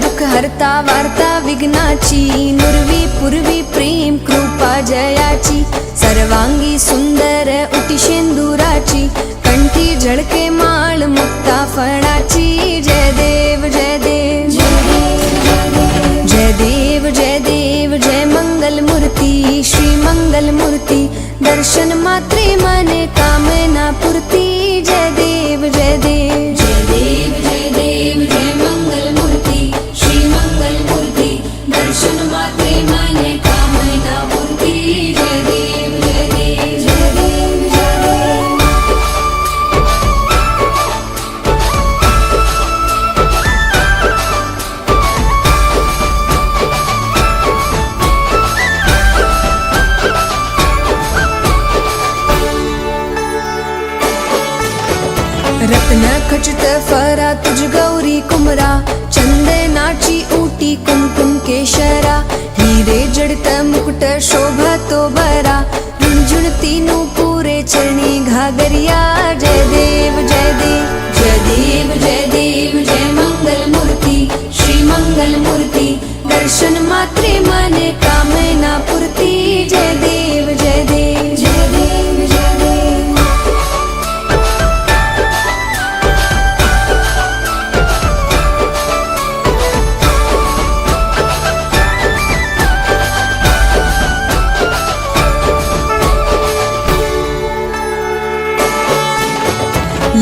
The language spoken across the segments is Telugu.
दुःख हरता वार्ता विघ्नाची, नुरवी पूर्वी प्रेम कृपा जयाची, सर्वांगी सुंदर उटी शेंदुराची, कंठी झळके माळ मुक्ता फळाची। जय देव जय देव जय देव जय देव जय मंगल मूर्ती, श्री मंगल मूर्ती, दर्शन मात्रे मने कामना पूर्ती। जय देव जय देव जय देव जय देव जय मंगल मूर्ती, श्री मंगल मूर्ती, दर्शन मात्रे मने कामना पूर्ती। जय देव जय देव जय देव जय देव। रत्न खचित फरा तुझ गौरी कुमरा, चंदनाची ऊटी कुमकुम केशरा, हिरे जडित मुकुट शोभा तो बरा, झुणझुणती नूपुरे चरणी घागरिया। जय देव जय देव जय देव जय देव जय मंगल मूर्ती, श्री मंगल मूर्ती, दर्शन मात्रे मने कामना पूर्ती। जय देव जय देव जय देव जय देव।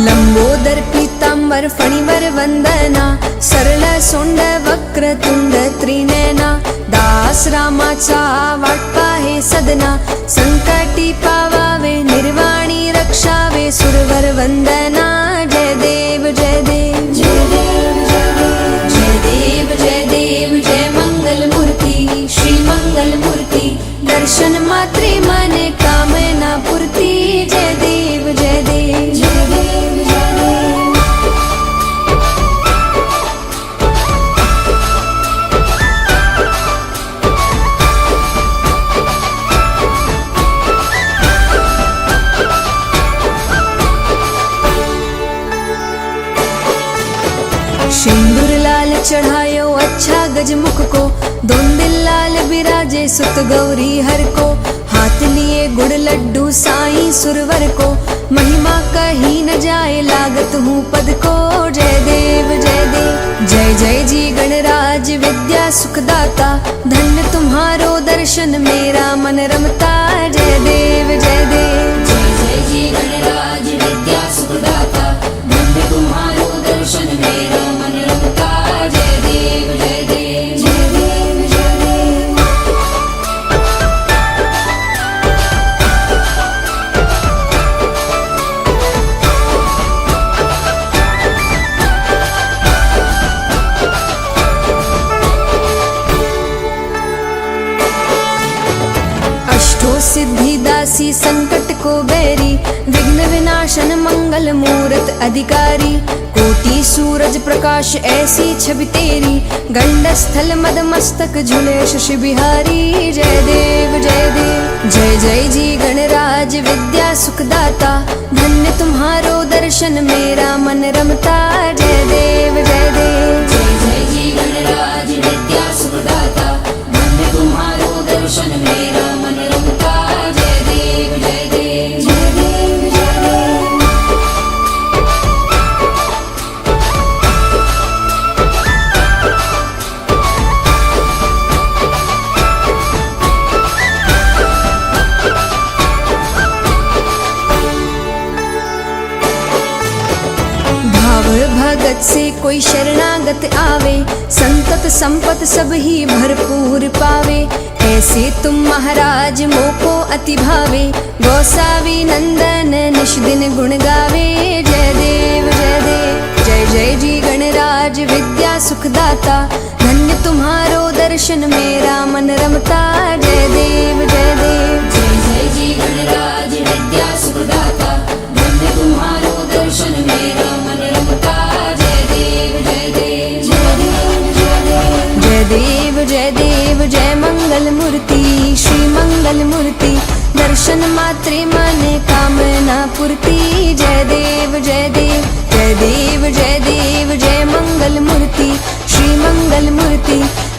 लंबोदर पीतांबर फणीवर वंदना, सरळ सोंड वक्रतुंड त्रिनयना, दास रामाचा वाटपा हे सदना, संकटी पावावे निर्वाणी रक्षावे सुरवर वंदना। जय देव जय देव जय देव जय देव जय देव जय मंगल मूर्ती, श्री मंगल मूर्ती, दर्शन मात्रे मने कामना पूर्ती। जय देव जय देव जय देव जय देव। सिंदूर लाल चढ़ायो अच्छा गजमुख को, दोन दिल लाल बिराजे सुत गौरी हर को, हाथ लिए गुड़ लड्डू साईं सुरवर को, महिमा कही न जाए लागत हूँ पद को। जय देव जय देव जय जय जी गणराज विद्या सुखदाता, धन्य तुम्हारो दर्शन मेरा मन रमता। जय देव जय देव जय जय जी गणराज विद्या सुखदाता, धन्य तुम्हारो दर्शन मेरा मन रमता। जय देव जय देव जय देव जय देव। अष्टो सिद्धि दासी संकट को बैरी, विघ्न विनाशन मंगल मूरत अधिकारी, कोटि सूरज प्रकाश ऐसी छवि तेरी, गंड स्थल मद मस्तक झूले शशि बिहारी। जय देव जय देव जय जय जी गणराज विद्या सुखदाता, धन्य तुम्हारो दर्शन मेरा मन रमता। जय देव जय देव जय जय जी गणराज विद्या सुखदाता, धन्य तुम्हारो दर्शन मेरा मन रमता। जय देव जय देव जय देव जय देव। भगत से कोई शरणागत आवे, संतत संपत सब ही भरपूर पावे, ऐसे तुम महाराज मोको अति भावे, गौसावी नंदन निश दिन गुण गावे। जय देव जय देव जय जय जी गणराज विद्या सुखदाता, धन्य तुम्हारो दर्शन मेरा मन रमता। जय देव जय देव जय जय जी गणराज विद्या सुखदाता, धन्य तुम्हारो दर्शन मेरा मन रमता। जय देव जय देव जय देव जय देव जय देव जय देव जय मंगल मूर्ति, श्री मंगल मूर्ति, दर्शन मात्रे मने कामना पूर्ति। जय देव जय देव जय देव जय देव जय मंगल मूर्ति, श्री श्रीमंगल मूर्ती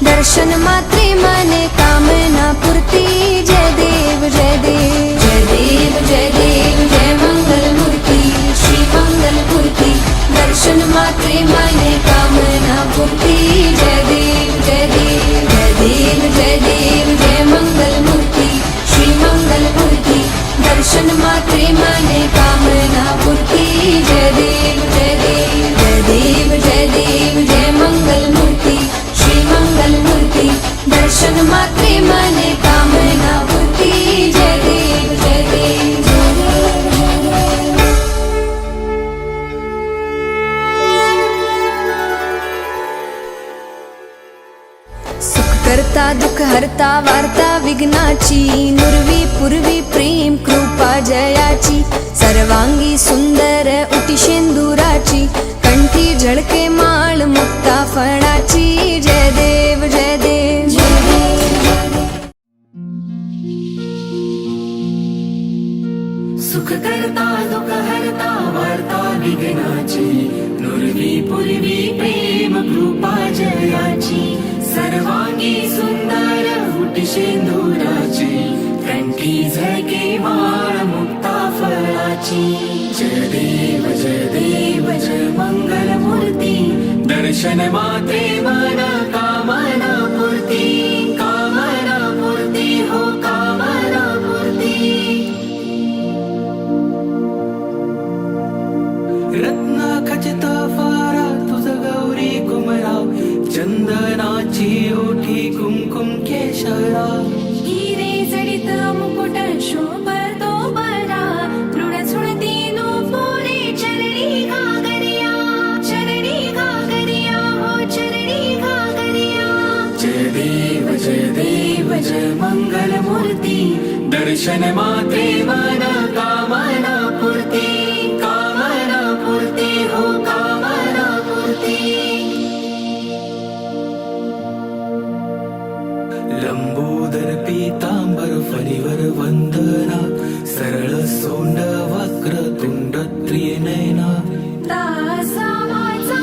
दर्शन मात्रे माने कामना पूर्ती जय देव जय देव जय देव जय देव जय मंगल मूर्ती श्रीमंगल मूर्ती दर्शन मात्रे माने कामना पूर्ती जय देव जय देव जय देव जय देव जय मंगल मूर्ती श्रीमंगल मूर्ती दर्शन मात्रे माने कामना पूर्ती जय देव जय देव जय देव जय देव जय मंगल मूर्ती श्रीमंगल मूर्ती दर्शन मात्रे माने कामना पूर्ती जय देव जय देव जय देव सुख करता दुःख हरता वार्ता विघ्नाची नुरवी पूर्वी प्रेम कृपा जयाची सर्वांगी सुंदर उटी शेंदुराची कंठी झळके माळ मुक्ता फळाची जय देव जय देव जय देव सुख करता दुःख हरता वार्ता विघ्नाची नुरवी पूर्वी प्रेम कृपा जयाची सर्वांगी सुंदर उटी शेंदुराची कंठी झळके माळ मुक्ता फळाची जय देव जय मंगल मूर्ती दर्शन मात्रे मन कामना पूर्ती हो कामना पूर्ती रत्ना खचित फारा तुझ गौरी कुमराव चंदनाची ओठी कुंकुम केशराव हिरे जडित मुकुट शोभतो बरा मृड झुळती नूपुरे चरणी घागरिया हो चरणी घागरिया जय देव जय मंगल मूर्ती दर्शन मात्रे मन कामना पूर्ती हो कामना पूर्ती लंबोदर पीतांबर फणीवर वंदना सरळ सोंड वक्र तुंड त्रिनयना दासा माझा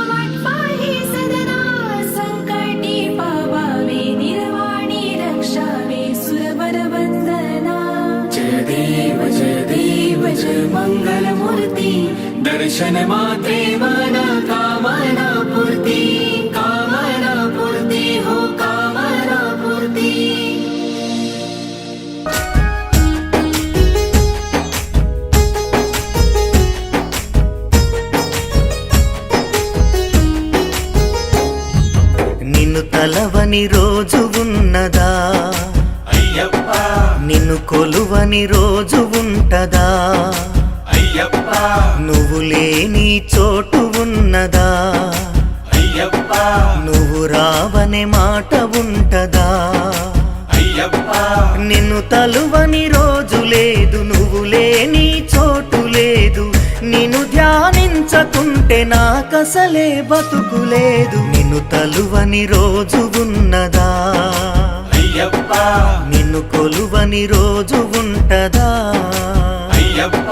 वाट पाही सदना संकटी पावावे निर्वाणी रक्षावे सुरवर वंदना जय देव जय मंगल मूर्ती दर्शन मात्रे मन कामना पूर्ती हो कामना पूर्ती నిన్ను తలవని రోజు ఉన్నదా అయ్యప్ప నిన్ను కొలువని రోజు ఉంటదా అయ్యప్ప నువ్వు లేని చోటు ఉన్నదా అయ్యప్ప నువ్వు రావనే మాట ఉంటదా అయ్యప్ప నిన్ను తలువని రోజు లేదు నువ్వు లేని చోటు లేదు నిన్ను ధ్యానించకుంటే నాకసలే బతుకులేదు నిన్ను తలువని రోజు ఉన్నదా అయ్యప్ప నిన్ను కొలువని రోజు ఉంటదా అయ్యప్ప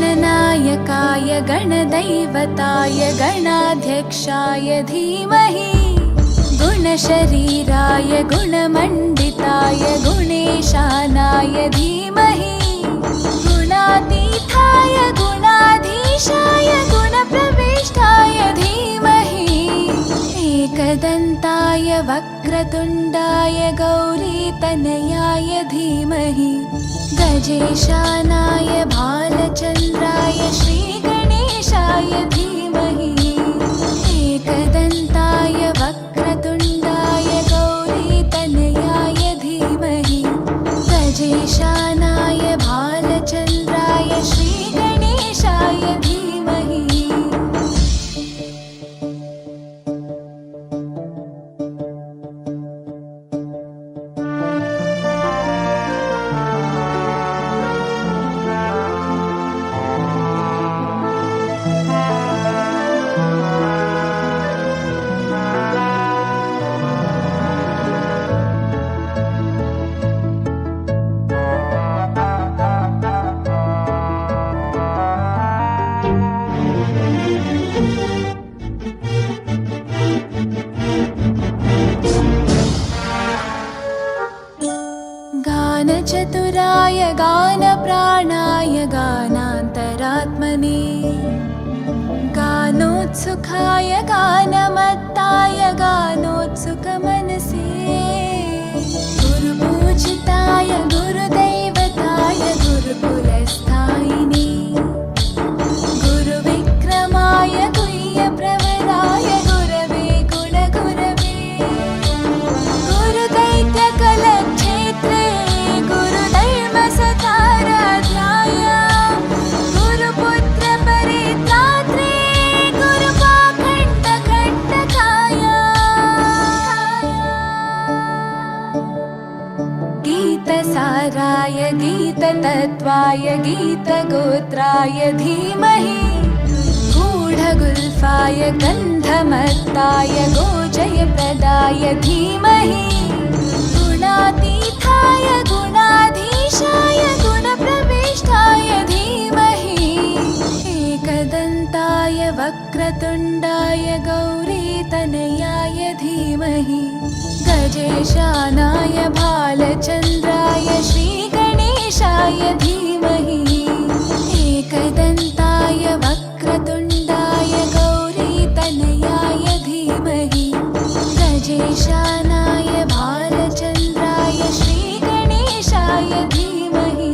गणनायकाय गणदैवताय गणाध्यक्षाय धीमहि गुणशरीराय गुणमण्डिताय गुणेशानाय धीमहि गुणातीताय गुणाधीशाय गुणप्रविष्टाय धीमहि एकदन्ताय वक्रतुण्डाय गौरीतनयाय धीमहि गजेशानाय भालचन्द्राय श्रीगणेशाय धीमहि एकदन्ताय वक्रतुण्डाय गौरीतनयाय धीमहि गजेशानाय भालचन्द्राय श्रीगणेशाय धीमहि गानचतुराय गानप्राणाय गानान्तरात्मने गानोत्सुकाय गानमत्ताय गानोत्सुकमनसे गुरुपूजिताय गुरुदैवताय गुरुकुलस्थायिने गुरुविक्रमाय गुह्यप्रवराय गुरवे गुणगुरवे गुरुदैत्यकलक्षेत्रे गुरुधर्मसताराध्याय गुरुपुत्रपरित्रात्रे गुरुपाखण्डखण्डकाय गीतसाराय गीततत्त्वाय गीतगोत्राय धीमहि गूढगुल्फाय गन्धमत्ताय गोजयप्रदाय धीमहि गुणातीताय गुणाधीशाय गुणप्रविष्टाय धीमहि एकदन्ताय वक्रतुण्डाय गौरीतनयाय धीमहि गजेशानाय भालचन्द्राय श्रीगणेशाय धीमहि एकदन्ताय वक्रतुण्डाय गौरीतनयाय धीमहि गजेशानाय भालचन्द्राय श्रीगणेशाय धीमहि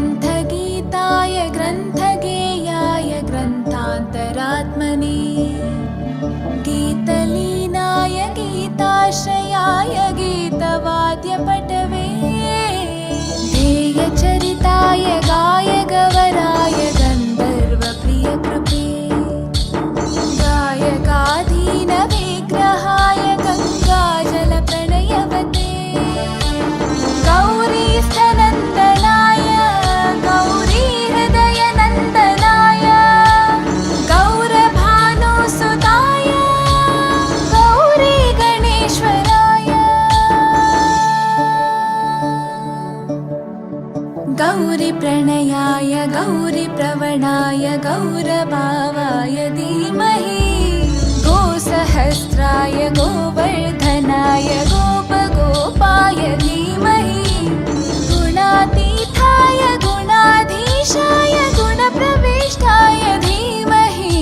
ग्रन्थगीताय ग्रन्थगेयाय ग्रन्थान्तरात्मने गीतलीनाय गीताश्रयाय गीतवाद्यपटवे ध्येयचरिताय गायगवराय गन्धर्वप्रियकृपे गायकाधीनविग्रहाय गङ्गाजलप्रणयवते गौरीस्थनन्दनाय गौरीहृदयनन्दनाय गौरभानुसुताय गौरीगणेश्वराय गौरीप्रणयाय गौरीप्रवणाय गौरभावाय धीमहि गोसहस्राय गोवर्धनाय गोपगोपाय धीमहि गुणातीताय गुणाधीशाय गुणप्रविष्टाय धीमहि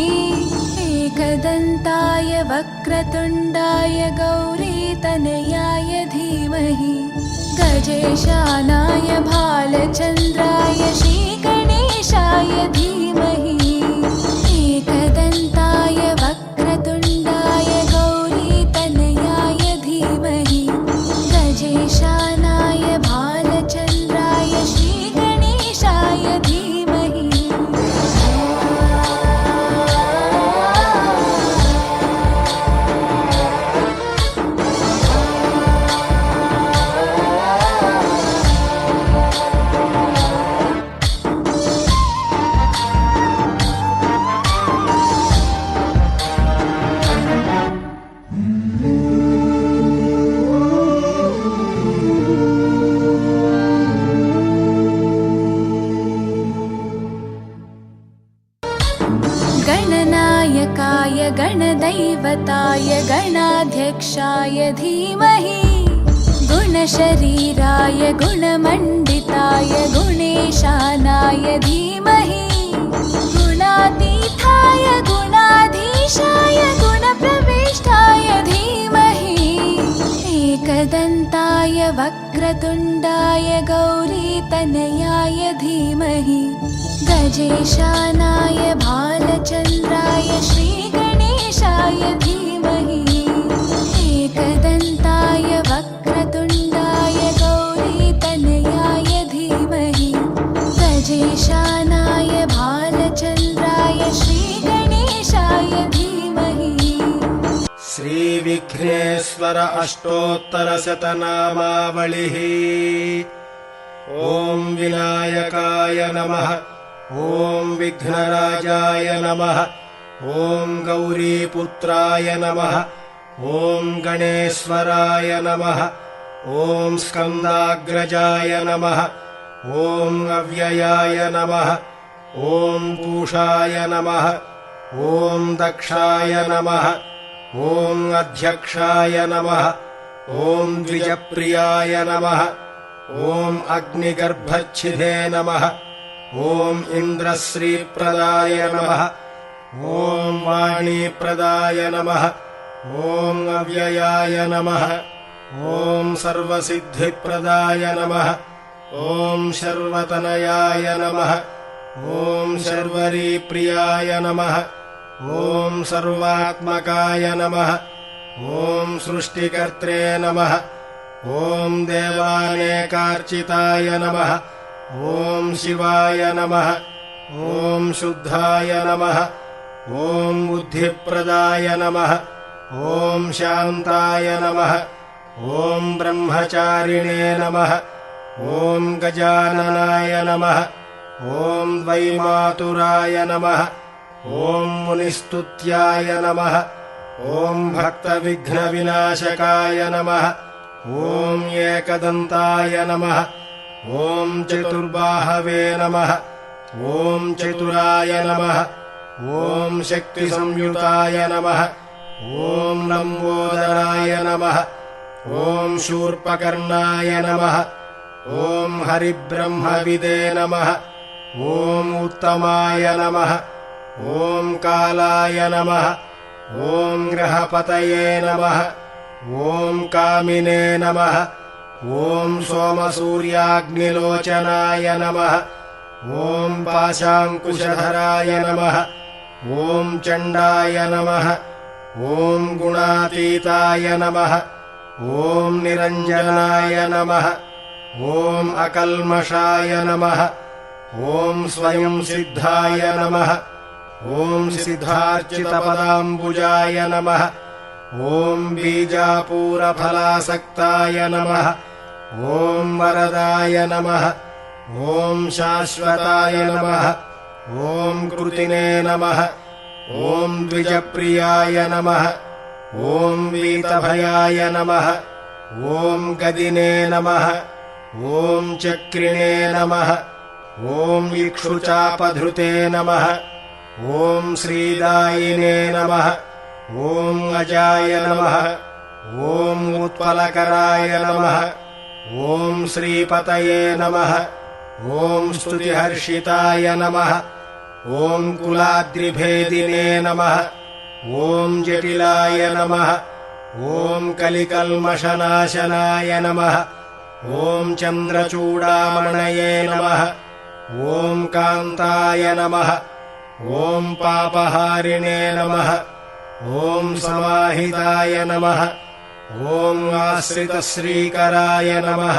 एकदन्ताय वक्रतुण्डाय गौरीतनयाय धीमहि गजेशानाय भालचन्द्राय श्रीगणेशाय धीमहि एकदन्ताय वक्रतुण्डाय गौरीतनयाय धीमहि गजेशानाय भालचन्द्राय श्रीगणेशाय धीमहि गणनायकाय गणदैवताय गणाध्यक्षाय धीमहि गुणशरीराय गुणमण्डिताय गुणेशानाय धीमहि गुणातीताय गुणाधीशाय गुणप्रविष्टाय धीमहि एकदन्ताय वक्रतुण्डाय गौरीतनयाय धीमहि गजेशानाय भालचन्द्राय श्रीगणेशाय धीमहि एकदन्ताय वक्रतुण्डाय गौरीतनयाय धीमहि गजेशानाय भालचन्द्राय श्रीगणेशाय धीमहि श्रीविघ्नेश्वर अष्टोत्तरशतनामावलिः। ॐ विनायकाय नमः। ॐ विघ्नराजाय नमः। ॐ गौरीपुत्राय नमः। ॐ गणेश्वराय नमः। ॐ स्कन्दाग्रजाय नमः। ॐ अव्ययाय नमः। ॐ पूषाय नमः। ॐ दक्षाय नमः। ॐ अध्यक्षाय नमः। ॐ द्विजप्रियाय नमः। ॐ अग्निगर्भच्छिदे नमः। ॐ इन्द्रश्रीप्रदाय नमः। ॐ वाणीप्रदाय नमः। ॐ अव्ययाय नमः। ॐ सर्वसिद्धिप्रदाय नमः। ॐ शर्वतनयाय नमः। ॐ शर्वरीप्रियाय नमः। ॐ सर्वात्मकाय नमः। ॐ सृष्टिकर्त्रे नमः। ॐ देवानेकार्चिताय नमः। ॐ शिवाय नमः। ॐ शुद्धाय नमः। ॐ बुद्धिप्रदाय नमः। ॐ शान्ताय नमः। ॐ ब्रह्मचारिणे नमः। ॐ गजाननाय नमः। ॐ द्वैमातुराय नमः। ॐ मुनिस्तुत्याय नमः। ॐ भक्तविघ्नविनाशकाय नमः। ॐ एकदन्ताय नमः। ॐ चतुर्बाहवे नमः। ॐ चतुराय नमः। ॐ शक्तिसंयुताय नमः। ॐ लम्बोदराय नमः। ॐ शूर्पकर्णाय नमः। ॐ हरिब्रह्मविदे नमः। ॐ उत्तमाय नमः। ॐ कालाय नमः। ॐ ग्रहपतये नमः। ॐ कामिने नमः। ॐ सोमसूर्याग्निलोचनाय नमः। ॐ पाशाङ्कुशधराय नमः। ॐ चण्डाय नमः। ॐ गुणातीताय नमः। ॐ निरञ्जनाय नमः। ॐ अकल्मषाय नमः। ॐ स्वयं सिद्धाय नमः। ॐ सिद्धार्चितपदाम्बुजाय नमः। ॐ बीजापूरफलासक्ताय नमः। ॐ वरदाय नमः। ॐ शाश्वताय नमः। ॐ कृतिने नमः। ॐ द्विजप्रियाय नमः। ॐ वीतभयाय नमः। ॐ गदिने नमः। ॐ चक्रिणे नमः। ॐ इक्षुचापधृते नमः। ॐ श्रीदायिने नमः। ॐ अजाय नमः। ॐ उत्पलकराय नमः। ॐ श्रीपतये नमः। ॐ स्तुतिहर्षिताय नमः। ॐ कुलाद्रिभेदिने नमः। ॐ जटिलाय नमः। ॐ कलिकल्मषनाशनाय नमः। ॐ चन्द्रचूडामणये नमः। ॐ कान्ताय नमः। ॐ पापहारिणे नमः। ॐ समाहिताय नमः। ॐ आश्रितश्रीकराय नमः।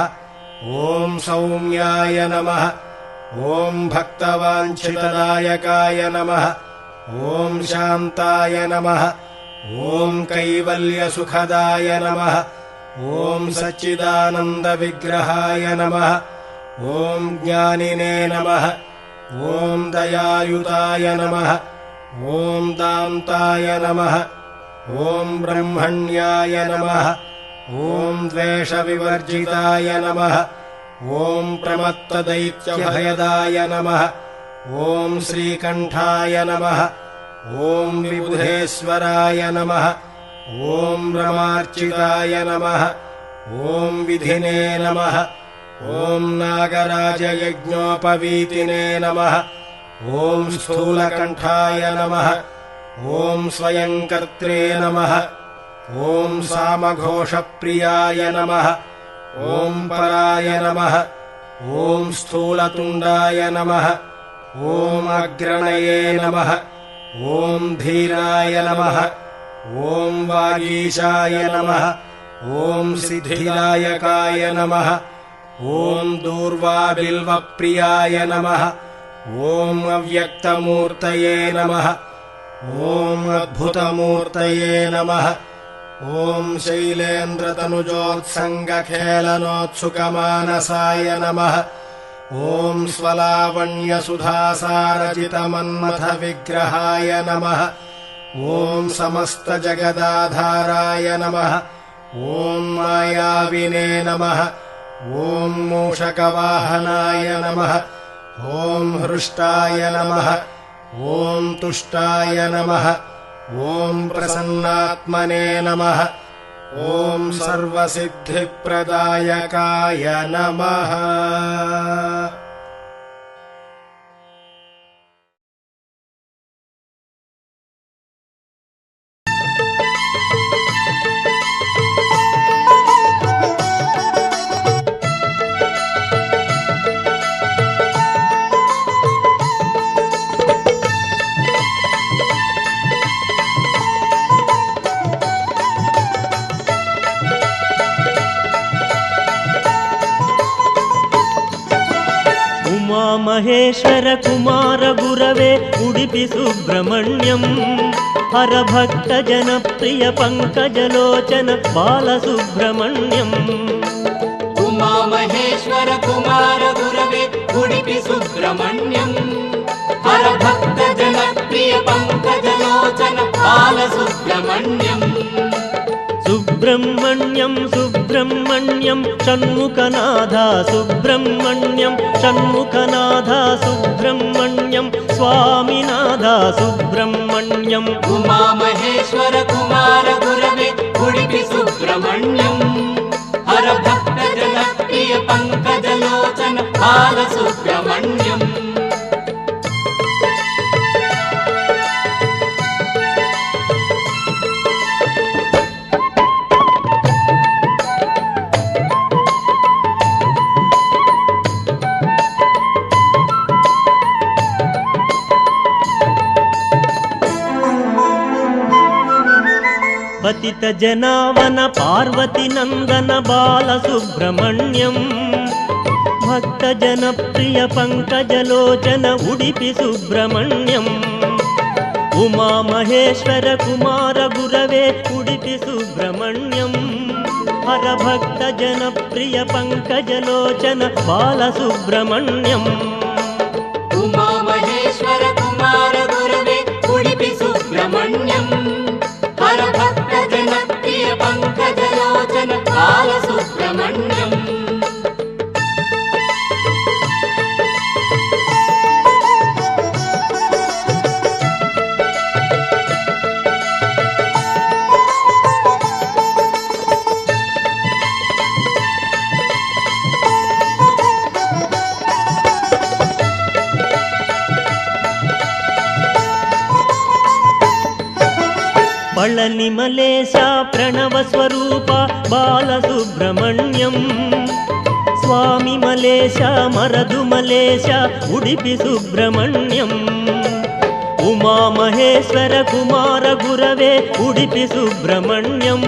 ॐ सौम्याय नमः। ॐ भक्तवाञ्छितदायकाय नमः। ॐ शान्ताय नमः। ॐ कैवल्यसुखदाय नमः। ॐ सच्चिदानन्दविग्रहाय नमः। ॐ ज्ञानिने नमः। ॐ दयायुताय नमः। ॐ दान्ताय नमः। ॐ ब्रह्मण्याय नमः। ॐ द्वेषविवर्जिताय नमः। ॐ प्रमत्तदैत्यभयदाय नमः। ॐ श्रीकण्ठाय नमः। ॐ विबुधेश्वराय नमः। ॐ रमार्चिताय नमः। ॐ विधिने नमः। ॐ नागराजयज्ञोपवीतिने नमः। ॐ स्थूलकण्ठाय नमः। ॐ स्वयंकर्त्रे नमः। ॐ सामघोषप्रियाय नमः। ॐ पराय नमः। ॐ स्थूलतुण्डाय नमः। ॐ अग्रणये नमः ॐ धीराय नमः ॐ वागीशाय नमः ॐ सिद्धिदायकाय नमः ॐ दूर्वाबिल्वप्रियाय नमः ॐ अव्यक्तमूर्तये नमः ॐ अद्भुतमूर्तये नमः ॐ शैलेन्द्रतनुजोत्सङ्गखेलनोत्सुकमानसाय नमः ॐ स्वलावण्यसुधासारजितमन्मथविग्रहाय नमः ॐ समस्तजगदाधाराय नमः ॐ मायाविने नमः ॐ मूषकवाहनाय नमः ॐ हृष्टाय नमः ॐ तुष्टाय नमः ॐ प्रसन्नात्मने नमः ॐ सर्वसिद्धिप्रदायकाय नमः। ಮಹೇಶ್ವರ ಕುಮಾರ ಗುರವೇ ಉಡುಪಿ ಸುಬ್ರಹ್ಮಣ್ಯಂ ಹರಭಕ್ತ ಜನಪ್ರಿಯ ಪಂಕಜಲೋಚನ ಬಾಲಸುಬ್ರಹ್ಮಣ್ಯಂ ಉಮಾ ಮಹೇಶ್ವರ ಕುಮಾರ ಗುರವೇ ಉಡುಪಿ ಸುಬ್ರಹ್ಮಣ್ಯಂ ಹರಭಕ್ತ ಜನಪ್ರಿಯ ಪಂಕಜಲೋಚನ ಬಾಲಸುಬ್ರಹ್ಮಣ್ಯಂ ಸುಬ್ರಹ್ಮಣ್ಯಂ ಸುಬ್ರಹ್ಮಣ್ಯಂ ಷಣ್ಮುಖನಾಥ ಸುಬ್ರಹ್ಮಣ್ಯಂ ಷಣ್ಮುಖನಾಥ ಸುಬ್ರಹ್ಮಣ್ಯಂ ಸ್ವಾಮಿನಾಥ ಸುಬ್ರಹ್ಮಣ್ಯಂ ಉಮಾ ಮಹೇಶ್ವರ ಕುಮಾರ ಗುರವೇ ಉಡುಪಿ ಸುಬ್ರಹ್ಮಣ್ಯಂ ಹರಭಕ್ತ ಜನಪ್ರಿಯ ಪಂಕಜಲೋಚನ ಬಾಲಸುಬ್ರಹ್ಮಣ್ಯಂ ಪತಿತ ಜನಾವನ ಪಾರ್ವತಿ ನಂದನ ಬಾಲಸುಬ್ರಹ್ಮಣ್ಯಂ ಭಕ್ತ ಜನಪ್ರಿಯ ಪಂಕಜಲೋಚನ ಉಡುಪಿ ಸುಬ್ರಹ್ಮಣ್ಯಂ ಉಮಾ ಮಹೇಶ್ವರ ಕುಮಾರ ಗುರವೇ ಉಡುಪಿ ಸುಬ್ರಹ್ಮಣ್ಯಂ ಹರಭಕ್ತ ಜನಪ್ರಿಯ ಪಂಕಜಲೋಚನ ಬಾಲಸುಬ್ರಹ್ಮಣ್ಯಂ ಉಮಾ ಮಹೇಶ್ವರ ಕುಮಾರ ಗುರವೇ ಉಡುಪಿ ಸುಬ್ರಹ್ಮಣ್ಯಂ ಹರಭಕ್ತ ಜನಪ್ರಿಯ ಪಂಕಜಲೋಚನ ಬಾಲಸುಬ್ರಹ್ಮಣ್ಯಂ ಪಳನಿ ಮಲೇಶ ಪ್ರಣವ ಸ್ವರೂಪ ಬಾಲಸುಬ್ರಹ್ಮಣ್ಯಂ ಸ್ವಾಮಿ ಮಲೇಶ ಮರದು ಮಲೇಶ ಉಡುಪಿ ಸುಬ್ರಹ್ಮಣ್ಯಂ ಉಮಾ ಮಹೇಶ್ವರ ಕುಮಾರ ಗುರವೇ ಉಡುಪಿ ಸುಬ್ರಹ್ಮಣ್ಯಂ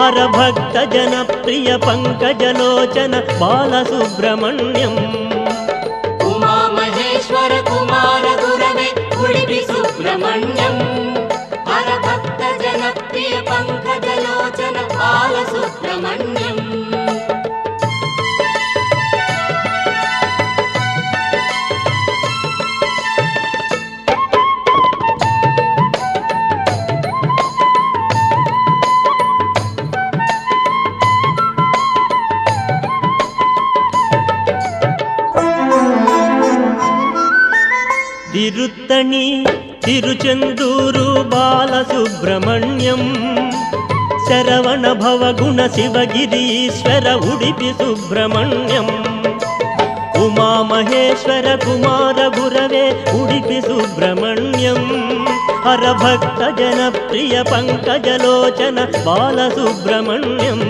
ಹರಭಕ್ತ ಜನಪ್ರಿಯ ಪಂಕಜಲೋಚನ ಬಾಲಸುಬ್ರಹ್ಮಣ್ಯಂ ಉಮಾ ಮಹೇಶ್ವರ ಕುಮಾರ ಗುರವೇ ಉಡುಪಿ ಸುಬ್ರಹ್ಮಣ್ಯಂ ಹರಭಕ್ತ ಜನಪ್ರಿಯ ಪಂಕಜಲೋಚನ ಬಾಲಸುಬ್ರಹ್ಮಣ್ಯಂ ತಿರುತ್ತಣಿ ತಿರುಚೆಂದೂರು ಬಾಲಸುಬ್ರಹ್ಮಣ್ಯಂ ಶರವಣ ಭವಗುಣ ಶಿವಗಿರೀಶ್ವರ ಉಡುಪಿ ಸುಬ್ರಹ್ಮಣ್ಯಂ ಉಮಾ ಮಹೇಶ್ವರ ಕುಮಾರ ಗುರವೇ ಉಡುಪಿ ಸುಬ್ರಹ್ಮಣ್ಯಂ ಹರಭಕ್ತ ಜನಪ್ರಿಯ ಪಂಕಜಲೋಚನ ಬಾಲಸುಬ್ರಹ್ಮಣ್ಯಂ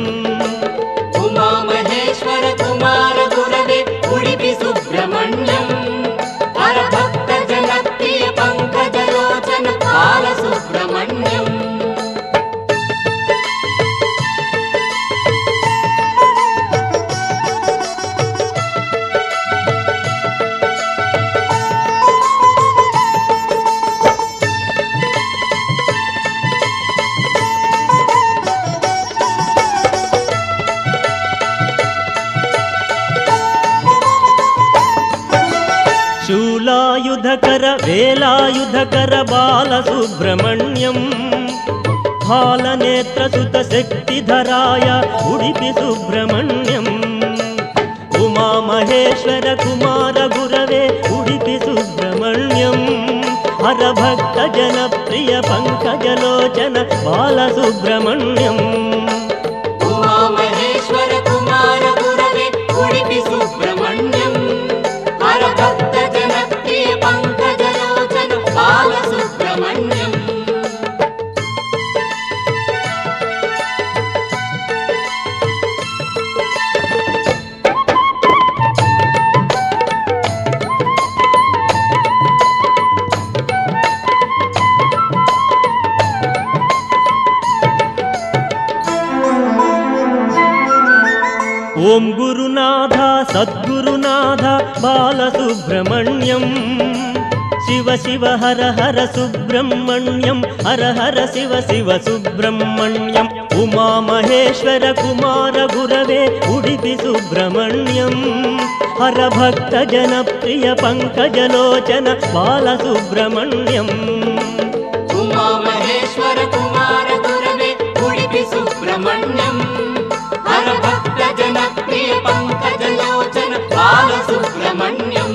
ಉಮಾ ಮಹೇಶ್ವರ ಕುಮಾರ ಗುರವೇ ಉಡುಪಿ ಸುಬ್ರಹ್ಮಣ್ಯಂ ಹರಭಕ್ತ వేలాయుధకర బాలసుబ్రహ్మణ్యం బాలనేత్రసుత శక్తిధరాయ ఉడిపి సుబ్రహ్మణ్యం ఉమామహేశ్వర కుమార గురవే ఉడిపి సుబ్రహ్మణ్యం హరభక్త జనప్రియ పంకజలోచన బాలసుబ్రహ్మణ్యం ఉమామహేశ్వర కుమార గురవే ఉడిపి సుబ్రహ్మణ్యం హరభక్త జనప్రియ పంకజలోచన బాలసుబ్రహ్మణ్యం ఓం గురునాథ సద్గురునాథ బాలసుబ్రహ్మణ్యం శివ శివ హర హర సుబ్రహ్మణ్యం హర హర శివ శివ సుబ్రహ్మణ్యం ఉమామహేశ్వర కుమార గురవే ఉడిపి సుబ్రహ్మణ్యం హర భక్త జనప్రియ పంకజలోచన బాలసుబ్రహ్మణ్యం ఉమామహేశ్వర కుమార గురవే ఉడిపి సుబ్రహ్మణ్యం హరభక్త జనప్రియ పంకజలోచన బాలసుబ్రహ్మణ్యం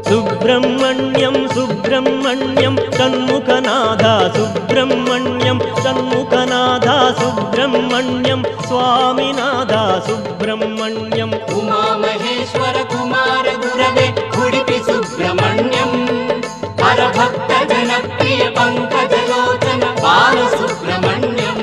సుబ్రహ్మణ్యం సుబ్రహ్మణ్యం షణ్ముఖనాథ సుబ్రహ్మణ్యం షణ్ముఖనాథ సుబ్రహ్మణ్యం స్వామినాథ సుబ్రహ్మణ్యం ఉమామహేశ్వర కుమార గురవే ఉడిపి సుబ్రహ్మణ్యం హరభక్త జనప్రియ పంకజలోచన బాలసుబ్రహ్మణ్యం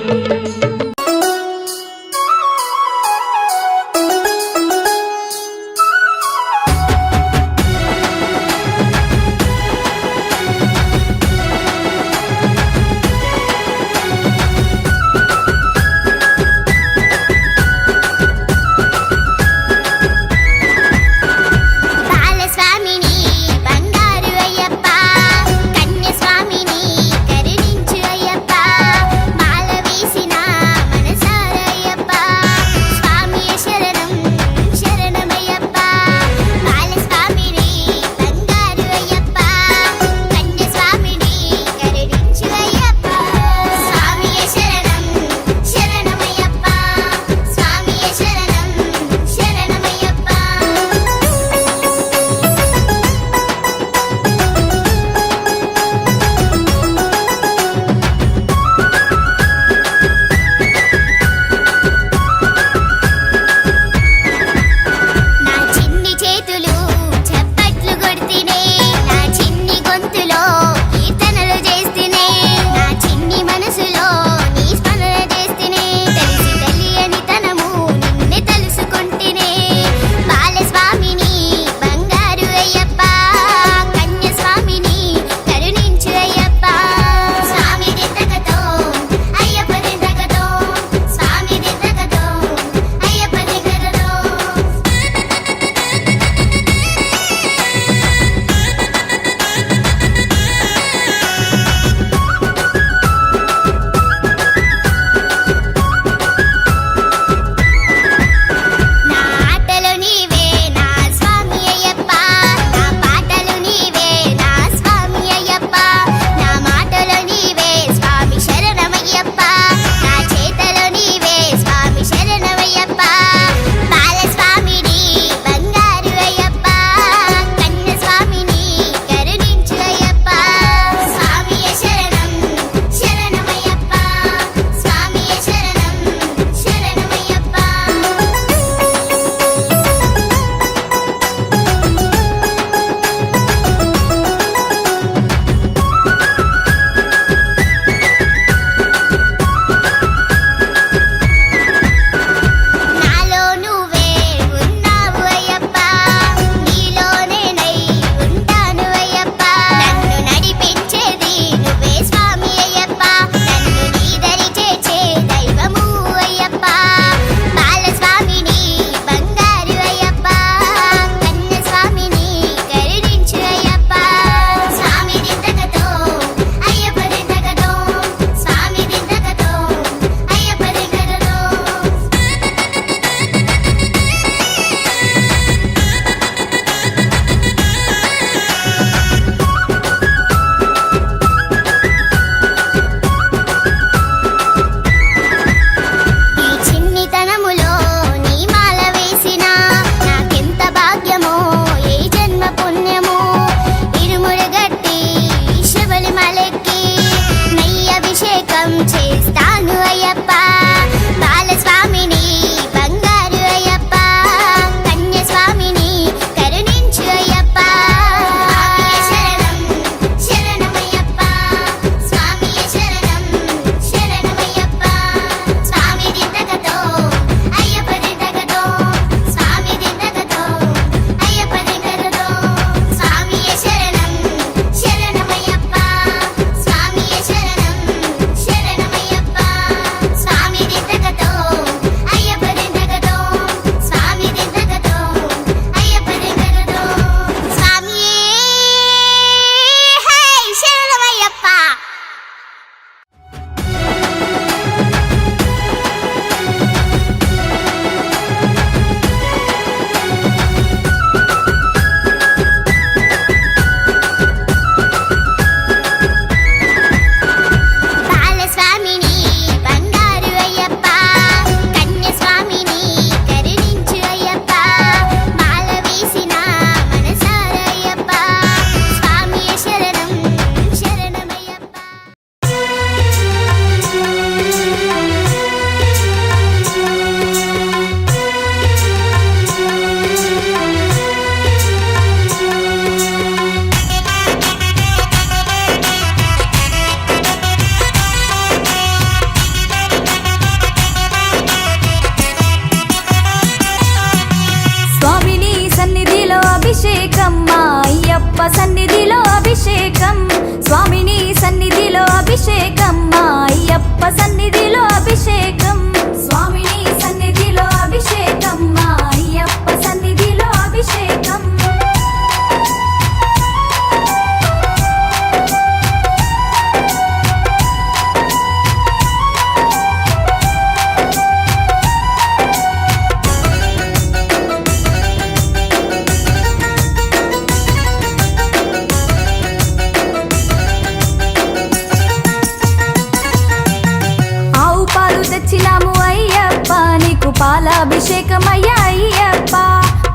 పాలాభిషేకమయ్యా అయ్యప్ప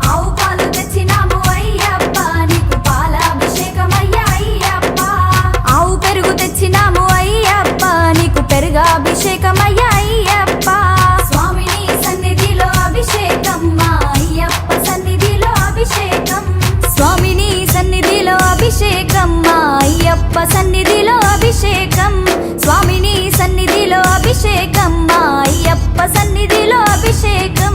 ఆవు పాలు తెచ్చినాము అయ్యప్ప నీకు పాలాభిషేకమయ్యా అయ్యప్ప ఆవు పెరుగు తెచ్చినాము అయ్యప్ప నీకు పెరుగాభిషేకమయ్యా అయ్యప్ప స్వామిని సన్నిధిలో అభిషేకం మా అయ్యప్ప సన్నిధిలో అభిషేకం స్వామిని సన్నిధిలో అభిషేకం మా అయ్యప్ప సన్నిధిలో అభిషేకం స్వామిని సన్నిధిలో అభిషేకం మా అయ్యప్ప సన్నిధిలో అభిషేకం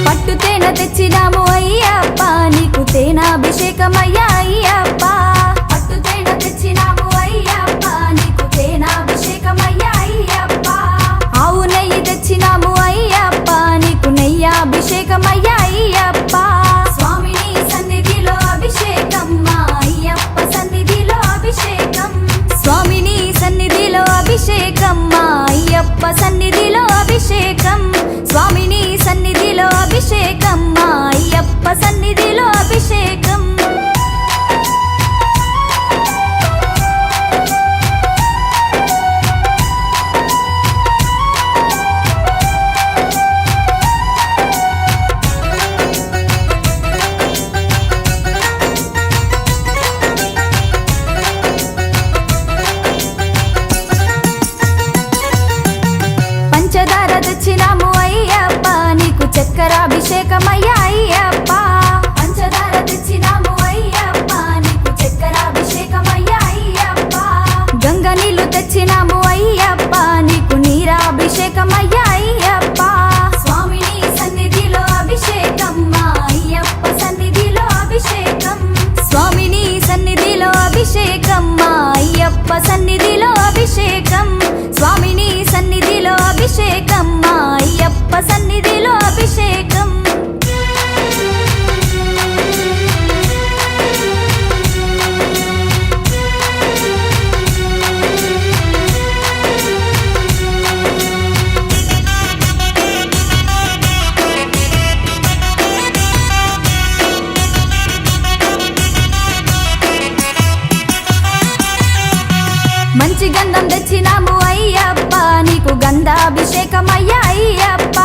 పట్టు తేనె తెచ్చినాము అయ్యప్ప నీకు తేనాభిషేకమయ్యా అయ్యప్ప పట్టు తేనె తెచ్చినాము అయ్యప్ప నీకు తేనాభిషేకమయ్యా అయ్యప్ప ఆవు నెయ్యి తెచ్చినాము అయ్యప్ప నీకు నెయ్యాభిషేకమయ్యా అయ్యప్ప స్వామిని సన్నిధిలో అభిషేకం మా అయ్యప్ప సన్నిధిలో అభిషేకం స్వామిని సన్నిధిలో అభిషేకం మా అయ్యప్ప సన్నిధిలో అభిషేకం స్వామిని సన్నిధిలో అభిషేకం మా అయ్యప్ప సన్నిధిలో అభిషేకం పంచదార తెచ్చినాము అయ్యప్ప నీకు చక్కెరాభిషేకమయ్యా అయ్యప్ప పంచదార తెచ్చినాము అయ్యప్ప నీకు చక్కెరాభిషేకమయ్యా అయ్యప్ప గంగ నీళ్లు తెచ్చినాము అయ్యప్ప నీకు నీరాభిషేకమయ్యా అయ్యప్ప స్వామిని సన్నిధిలో అభిషేకం మా అయ్యప్ప సన్నిధిలో అభిషేకం స్వామిని సన్నిధిలో అభిషేకం మా అయ్యప్ప సన్నిధిలో అభిషేకం స్వామిని సన్నిధిలో అభిషేకం మా అయ్యప్ప సన్నిధిలో అభిషేకం మంచి గంధం తెచ్చినాము అయ్యప్ప నీకు గంధాభిషేకమయ్యా అయ్యప్ప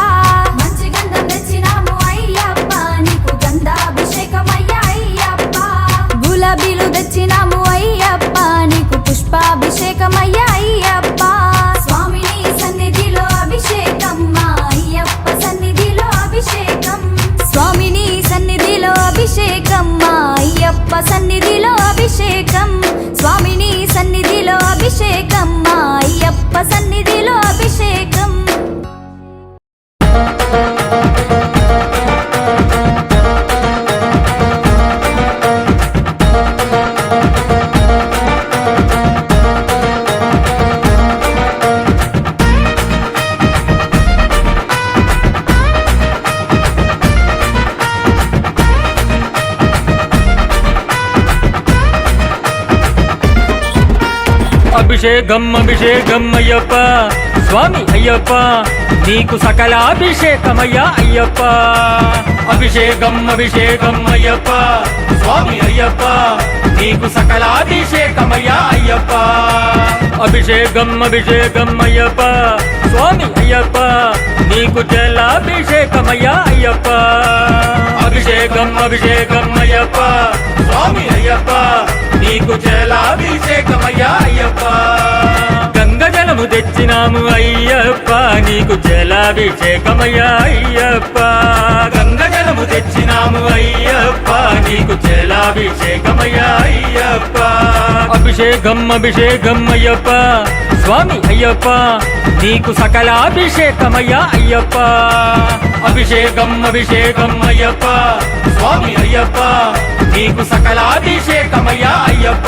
మంచి గంధం తెచ్చినాము అయ్యప్ప నీకు గంధాభిషేకమయ్యా అయ్యప్ప గులాబీలు తెచ్చినాము అయ్యప్ప నీకు పుష్పాభిషేకమయ్యా అయ్యప్ప స్వామిని సన్నిధిలో అభిషేకం మా అయ్యప్ప సన్నిధిలో అభిషేకం స్వామిని సన్నిధిలో అభిషేకం మా అయ్యప్ప సన్నిధిలో అభిషేకం స్వామిని సన్నిధిలో అభిషేకం మా అయ్యప్ప సన్నిధిలో అభిషేకం అభిషేకం అభిషేకం అయ్యప్ప స్వామి అయ్యప్ప నీకు సకల అభిషేకమయ్యా అయ్యప్ప అభిషేకం అభిషేకం అయ్యప్ప స్వామి అయ్యప్ప నీకు సకల అభిషేకమయ్యా అయ్యప్ప అభిషేకం అభిషేకం అయ్యప్ప స్వామి అయ్యప్ప నీకు జలాభిషేకమయ్యా అయ్యప్ప అభిషేకం అభిషేకం అయ్యప్ప స్వామి అయ్యప్ప నీకు జలాభిషేకమయ్యా అయ్యప్ప గంగ జలము తెచ్చినాము అయ్యప్ప నీకు జలాభిషేకమయ్యా అయ్యప్ప గంగ జలము తెచ్చినాము అయ్యప్ప నీకు జలాభిషేకమయ్యా అయ్యప్ప అభిషేకం అభిషేకం అయ్యప్ప స్వామి అయ్యప్ప నీకు సకల అభిషేకమయ్యా అయ్యప్ప అభిషేకం అభిషేకం అయ్యప్ప స్వామి అయ్యప్ప నీకు సకల అభిషేకమయ్యా అయ్యప్ప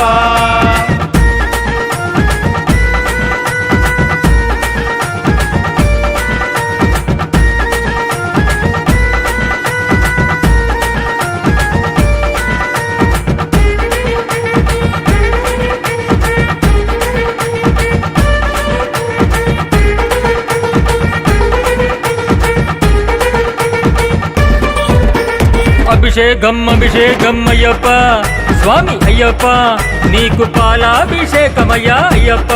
అభిషేకం అభిషేకం అయ్యప్ప స్వామి అయ్యప్ప నీకు పాలాభిషేకమయ్యా అయ్యప్ప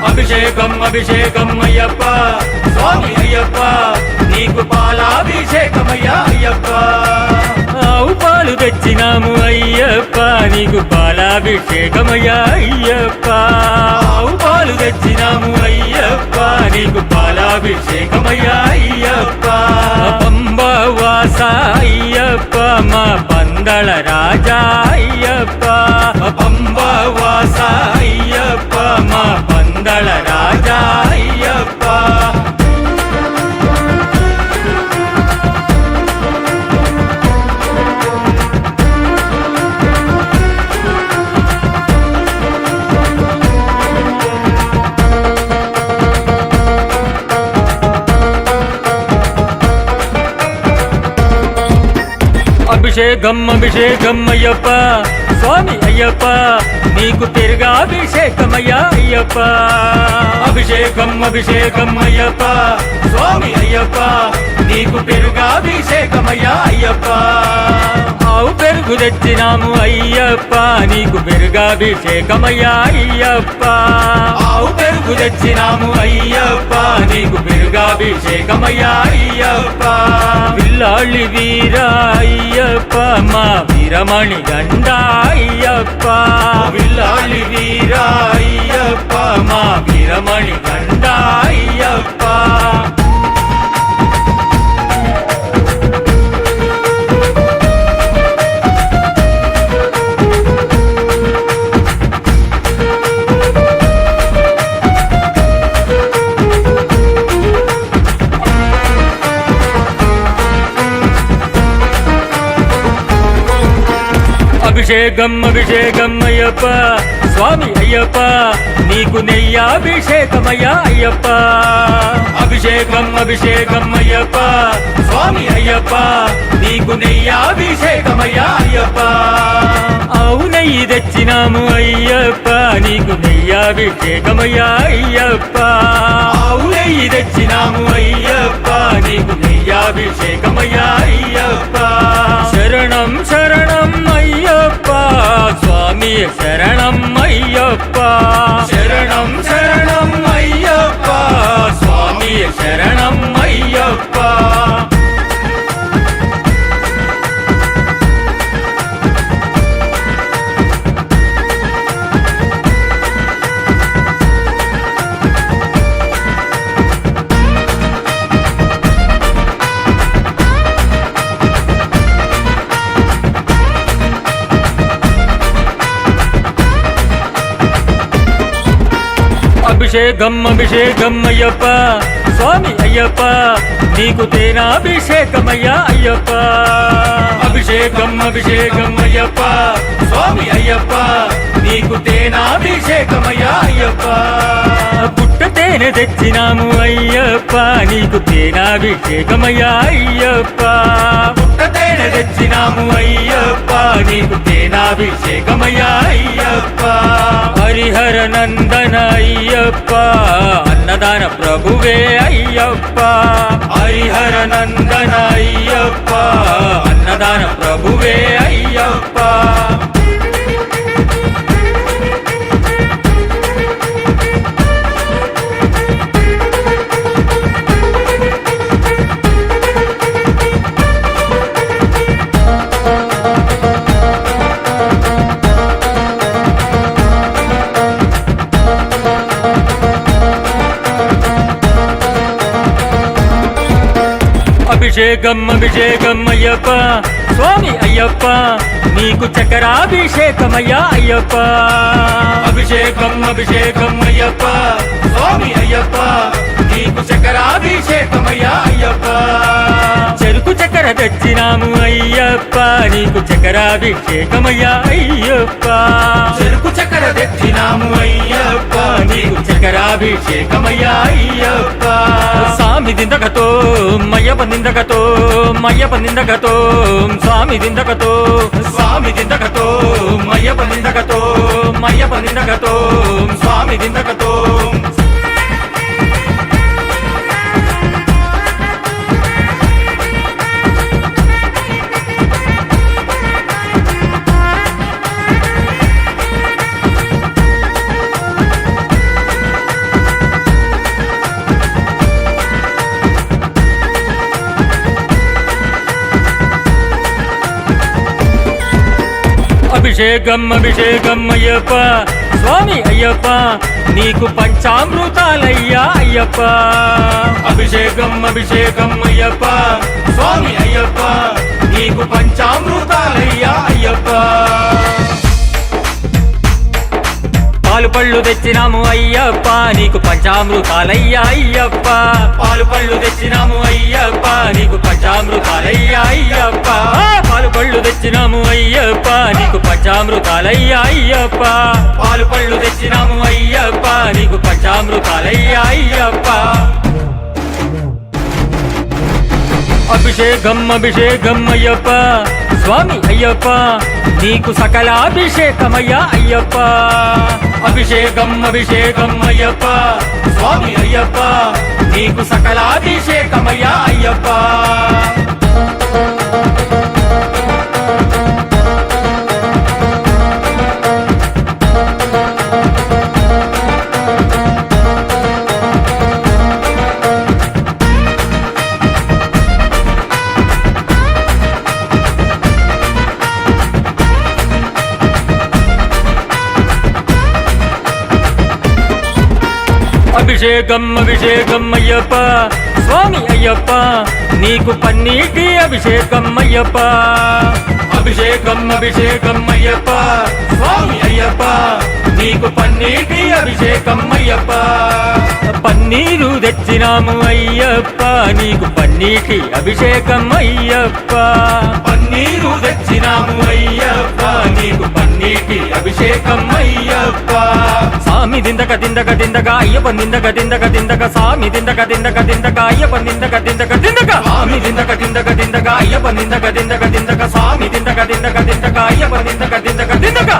అభిషేకం అభిషేకం అయ్యప్ప స్వామి అయ్యప్ప నీకు పాలాభిషేకమయ్యా అయ్యప్ప ఆవు పాలు తెచ్చినాము అయ్యప్ప నీకు పాలాభిషేకమయ్యా అయ్యప్ప ఆవు పాలు తెచ్చినాము అయ్యప్ప నీకు పాలాభిషేకమయ్యా అయ్యప్ప పంబవాస అయ్యప్ప మా పందళ రాజా అయ్యప్ప పంబవాస అయ్యప్ప మా పందళ రాజా అయ్యప్ప అభిషేకం అభిషేకం అయ్యప్ప స్వామి అయ్యప్ప నీకు తిరుగాభిషేకమయ్యా అయ్యప్ప అభిషేకం అభిషేకం అయ్యప్ప స్వామి అయ్యప్ప నీకు పెరుగాభిషేకమయ్యా అయ్యప్ప ఆవు పెరుగు తెచ్చినాము అయ్యప్ప నీకు పెరుగాభిషేకమయ్యా అయ్యప్ప ఆవు పెరుగు తెచ్చినాము అయ్యప్ప నీకు పెరుగాభిషేకమయ్యా అయ్యప్ప పిల్లాళ్ళి వీర అయ్యప్ప మా వీరమణి గండ అయ్యప్ప పిల్లాళ్ళి వీర అయ్యప్ప మా వీరమణి గండ అయ్యప్ప అభిషేకం అభిషేకం అయ్యప్ప స్వామి అయ్యప్ప నీకు నెయ్యాభిషేకమయ్యా అయ్యప్ప అభిషేకం అభిషేకం అయ్యప్ప స్వామి అయ్యప్ప నీకు నెయ్యాభిషేకమయ్యా అయ్యప్ప ఆవు నెయ్యి తెచ్చినాము అయ్యప్ప నీకు నెయ్యాభిషేకమయ్యా అయ్యప్ప ఆవు నెయ్యి తెచ్చినాము అయ్యప్ప నీకు నెయ్యాభిషేకమయ్యా అయ్యప్ప శరణం శరణం అయ్యప్ప స్వామి శరణం అయ్యప్ప శరణం శరణం అయ్యప్ప స్వామి శరణం అయ్యప్ప అభిషేకం అభిషేకం అయ్యప్ప స్వామి అయ్యప్ప నీకు తేనాభిషేకమయ్యా అయ్యప్ప అభిషేకం అభిషేకం అయ్యప్ప స్వామి అయ్యప్ప నీకు తేనాభిషేకమయ్యా అయ్యప్ప పుట్ట తేనె తెచ్చినాము అయ్యప్ప నీకు తేనాభిషేకమయ్యా అయ్యప్ప పుట్ట తేనె తెచ్చినాము అయ్యప్ప నీకు తేనాభిషేకమయ్యా అయ్యప్ప హరిహర నందన అయ్యప్ప అన్నదాన ప్రభువే అయ్యప్ప హరిహర నందన అయ్యప్ప అన్నదాన ప్రభువే అయ్యప్ప అభిషేకం అభిషేకం అయ్యప్ప స్వామి అయ్యప్ప నీకు చక్రాభిషేకమయ్యా అయ్యప్ప అభిషేకం అభిషేకం అయ్యప్ప స్వామి అయ్యప్ప నీకు చక్రాభిషేకమయ్యా అయ్యప్ప చెరుకు చక్కెర తెచ్చినాము అయ్యప్ప నీకు చక్రాభిషేకమయ్యా అయ్యప్ప చెరుకు చక్కెర తెచ్చినాము అయ్యప్ప నీకు చక్రాభిషేకమయ్యా అయ్యప్ప స్వామి దిందకతో మయ్యప్ప నిందకతో మయ్యప్ప నిందకతో స్వామి దిందకతో స్వామి దిందకతో మయ్యప్ప నిందకతో మయ్యప్ప నిందకతో స్వామి దిందకతో అభిషేకం అభిషేకం అయ్యప్ప స్వామి అయ్యప్ప నీకు పంచామృతాలయ్యా అయ్యప్ప అభిషేకం అభిషేకం అయ్యప్ప స్వామి అయ్యప్ప నీకు పంచామృతాలయ్యా అయ్యప్ప పాలు పళ్ళు తెచ్చినాము అయ్యప్ప నీకు పంచామృతాలయ్యా అయ్యప్ప పాలు పళ్ళు తెచ్చినాము అయ్యప్ప నీకు పంచామృతాలయ్యా అయ్యప్ప పాలు పళ్ళు తెచ్చినాము అయ్యప్ప నీకు పంచామృతాలయ్యా అయ్యప్ప పాలు పళ్ళు తెచ్చినాము అయ్యప్ప నీకు పంచామృతాలయ్యా అయ్యప్ప అభిషేకం అభిషేకం అయ్యప్ప స్వామి అయ్యప్ప నీకు సకలాభిషేకమయ్యా అయ్యప్ప అభిషేకం అభిషేకం అయ్యప్ప స్వామి అయ్యప్ప నీకు సకలాభిషేకమయ్యా అయ్యప్ప అభిషేకం అభిషేకం అయ్యప్ప స్వామి అయ్యప్ప నీకు పన్నీటి అభిషేకం అయ్యప్ప అభిషేకం అభిషేకం అయ్యప్ప స్వామి అయ్యప్ప నీకు పన్నీటి అభిషేకం అయ్యప్ప పన్నీరు తెచ్చినాము అయ్యప్ప నీకు పన్నీటి అభిషేకం అయ్యప్ప పన్నీరు తెచ్చినాము అయ్యప్ప నీకు పన్నీటి అభిషేకం అయ్యప్ప సామి దిందక దిందక దిందక అయ్యప్ప దిందక దిందక దిందక సామి దిందక దిందక దిందక అయ్యప్ప దిందక దిందక దిందక సామి దిందక దిందక దిందక అయ్యప్ప దిందక దిందక దిందక సామి దిందక దిందక దిందక అయ్యప్ప దిందక దిందక దిందక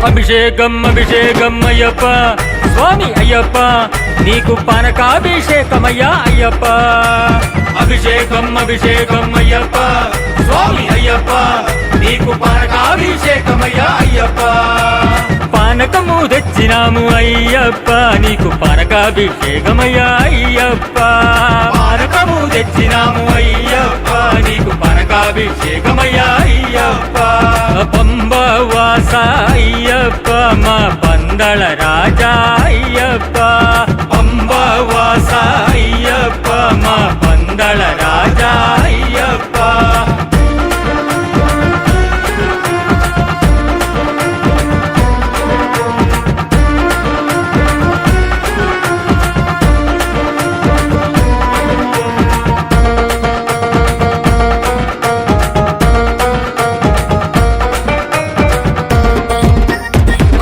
అభిషేకం అభిషేకం అయ్యప్ప స్వామి అయ్యప్ప నీకు పానకాభిషేకమయ్యా అయ్యప్ప అభిషేకం అభిషేకం అయ్యప్ప స్వామి అయ్యప్ప నీకు పానకాభిషేకమయ్యా అయ్యప్ప పానకము తెచ్చినాము అయ్యప్ప నీకు పానకాభిషేకమయ్యా అయ్యప్ప పానకము తెచ్చినాము అయ్యప్ప నీకు పానకాభిషేకమయ్యా అయ్యప్ప పంబవాస అయ్యప్ప మా పందళ రాజా అయ్యప్ప పంబవాస అయ్యప్ప మా పందళ రాజా అయ్యప్ప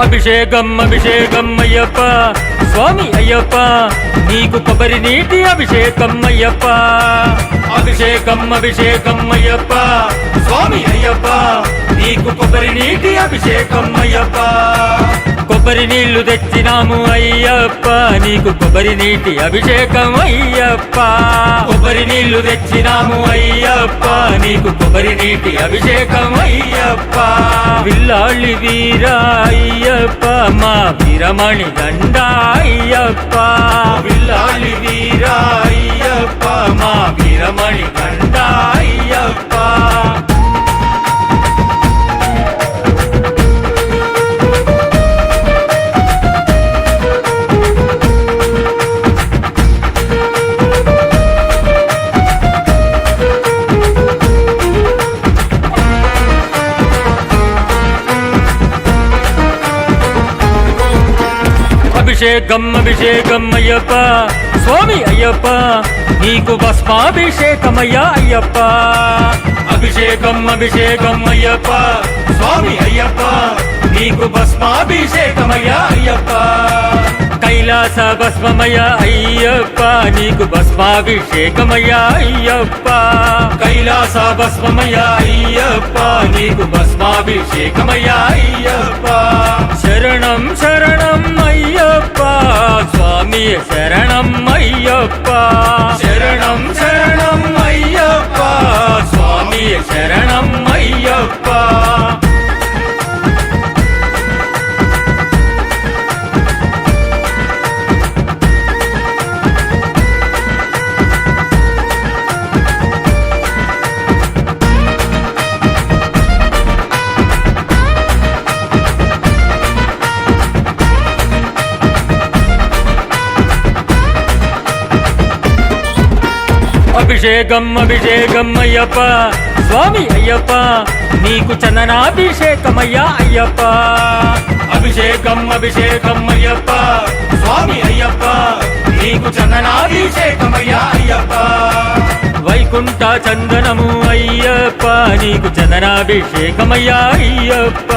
అభిషేకం అభిషేకం అయ్యప్ప స్వామి అయ్యప్ప నీకు కొబ్బరి నీటి అభిషేకం అయ్యప్ప అభిషేకం అభిషేకం అయ్యప్ప స్వామి అయ్యప్ప నీకు కొబ్బరి నీటి అభిషేకం అయ్యప్ప కొబ్బరి నీళ్లు తెచ్చినాము అయ్యప్ప నీకు కొబ్బరి నీటి అభిషేకం అయ్యప్ప కొబ్బరి నీళ్లు తెచ్చినాము అయ్యప్ప నీకు కొబ్బరి నీటి అభిషేకం అయ్యప్ప విల్లాళి వీర అయ్యప్ప మా వీరమణి దండ అయ్యప్ప విల్లాళి వీర అయ్యప్ప మా వీరమణి దండ అయ్యప్ప అభిషేకం అభిషేకం అయ్యప్ప స్వామి అయ్యప్ప నీకు భస్మాభిషేకమయ్యా అయ్యప్ప అభిషేకం అభిషేకం అయ్యప్ప స్వామి అయ్యప్ప నీకు భస్మాభిషేకమయ్యా అయ్యప్ప కైలాస భస్మమయ అయ్యప్ప నీకు భస్మాభిషేకమయ్యా అయ్యప్ప కైలాస భస్మమయ అయ్యప్ప నీకు భస్మాభిషేకమయ్యా అయ్యప్ప శరణం శరణం అయ్యప్ప స్వామి శరణం అయ్యప్ప శరణం శరణం అయ్యప్ప స్వామి శరణం అయ్యప్ప అభిషేకం అభిషేకం అయ్యప్ప స్వామి అయ్యప్ప నీకు చందనాభిషేకమయ్యా అయ్యప్ప అభిషేకం అభిషేకం అయ్యప్ప స్వామి అయ్యప్ప నీకు చందనాభిషేకమయ్యా అయ్యప్ప వైకుంఠ చందనము అయ్యప్ప నీకు చందనాభిషేకమయ్యా అయ్యప్ప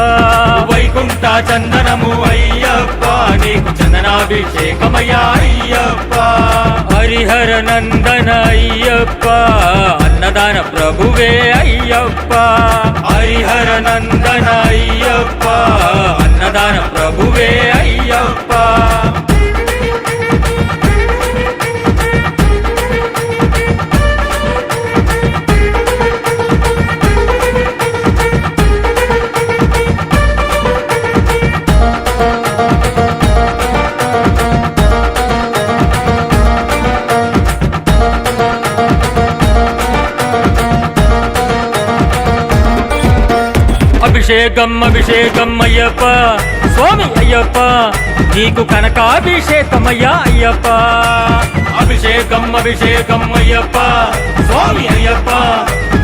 వైకుంఠ చందనము అయ్యప్ప నీకు చందనాభిషేకమయ్యా అయ్యప్ప హరిహర నందన అయ్యప్ప అన్నదాన ప్రభువే అయ్యప్ప హరిహర నందన అయ్యప్ప అన్నదాన ప్రభువే అయ్యప్ప అభిషేకం అభిషేకం అయ్యప్ప స్వామి అయ్యప్ప నీకు కనకాభిషేకమయ్యా అయ్యప్ప అభిషేకం అభిషేకం అయ్యప్ప స్వామి అయ్యప్ప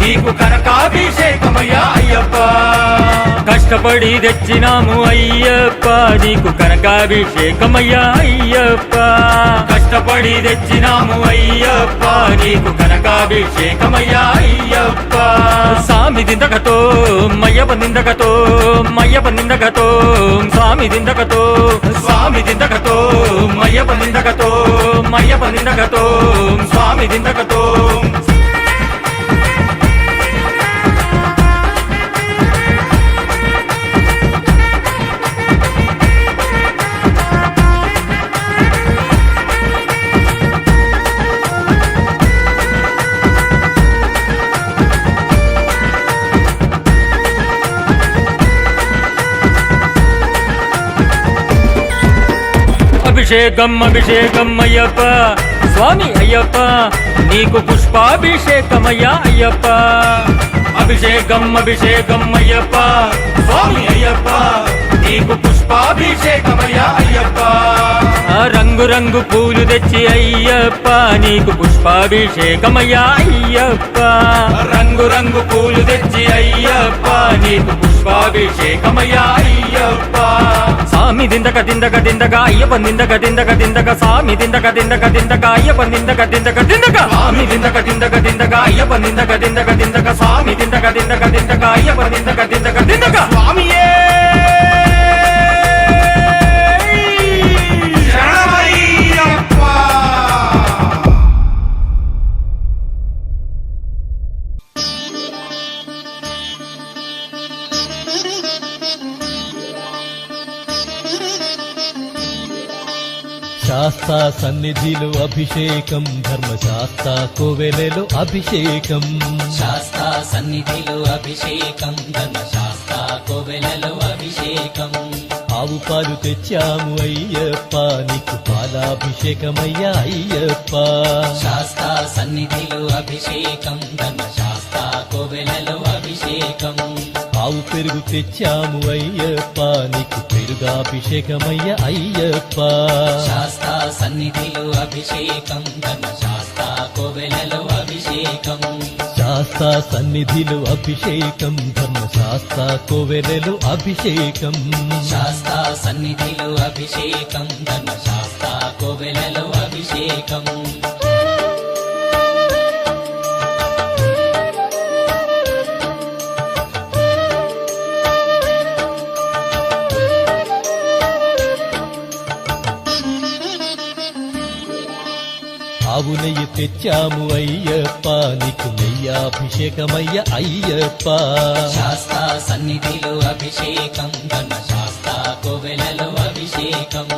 నీకు కనకాభిషేకమయ్యా అయ్యప్ప కష్టపడి తెచ్చినాము అయ్యప్ప నీకు కనకాభిషేకమయ్యా అయ్యప్ప కష్టపడి తెచ్చినాము అయ్యప్ప నీకు కనకాభిషేకమయ్యా అయ్యప్ప స్వామి దిందకతో మయ్యప్ప నిందకతో మయ్యప్ప నిందకతో స్వామి దిందకతో స్వామి దిందకతో మయ్యప్ప నిందకతో మయ్యప్ప నిందకతో స్వామి దిందకతో అభిషేకం అభిషేకం అయ్యప్ప స్వామి అయ్యప్ప నీకు పుష్పాభిషేకమయ్యా అయ్యప్ప అభిషేకం అభిషేకం అయ్యప్ప స్వామి అయ్యప్ప నీకు పుష్పాభిషేకమయ్యా అయ్యప్ప రంగు రంగు పూలు తెచ్చి అయ్యప్ప నీకు పుష్పాభిషేకమయ్యా అయ్యప్ప రంగు రంగు పూలు తెచ్చి అయ్యప్ప నీకు పుష్పాభిషేకమయ్యా అయ్యప్ప స్వామి దిందక దిందక దిందక అయ్యప్ప దిందక దిందక దిందక స్వామి దిందక దిందక దిందక అయ్యప్ప దిందక దిందక దిందక స్వామి దిందక దిందక దిందక అయ్యప్ప దిందక దిందక దిందక స్వామి దిందక దిందక దిందక అయ్యప్ప దిందక దిందక దిందక స్వామియే శాస్తా సన్నిధిలో అభిషేకం ధర్మశాస్త్ర కోవెలలో అభిషేకం శాస్త్ర సన్నిధిలో అభిషేకం ధర్మశాస్త్ర కోవెలలో అభిషేకం ఆవు పాలు తెచ్చాము అయ్యప్ప నీకు పాలాభిషేకమయ్యా అయ్యప్ప శాస్త్ర సన్నిధిలో అభిషేకం ధర్మశాస్త్ర కోవెలలో అభిషేకం ఆవు పెరుగు తెచ్చాము అయ్యప్ప నీకు పెరుగాభిషేకమయ్యా అయ్యప్ప శాస్త్ర సన్నిధిలో అభిషేకం ధర్మశాస్త్ర కోవెలలో అభిషేకం శాస్త్ర సన్నిధిలో అభిషేకం ధర్మశాస్త్ర కోవెలలో అభిషేకం శాస్త్ర సన్నిధిలో అభిషేకం ధర్మశాస్త్ర కోవెలలో అభిషేకం ఆవు నెయ్యి తెచ్చాము అయ్యప్ప నీకు నెయ్యాభిషేకమయ్య అయ్యప్ప శాస్త్ర సన్నిధిలో అభిషేకం ధర్మశాస్త్ర కోవెలలో అభిషేకం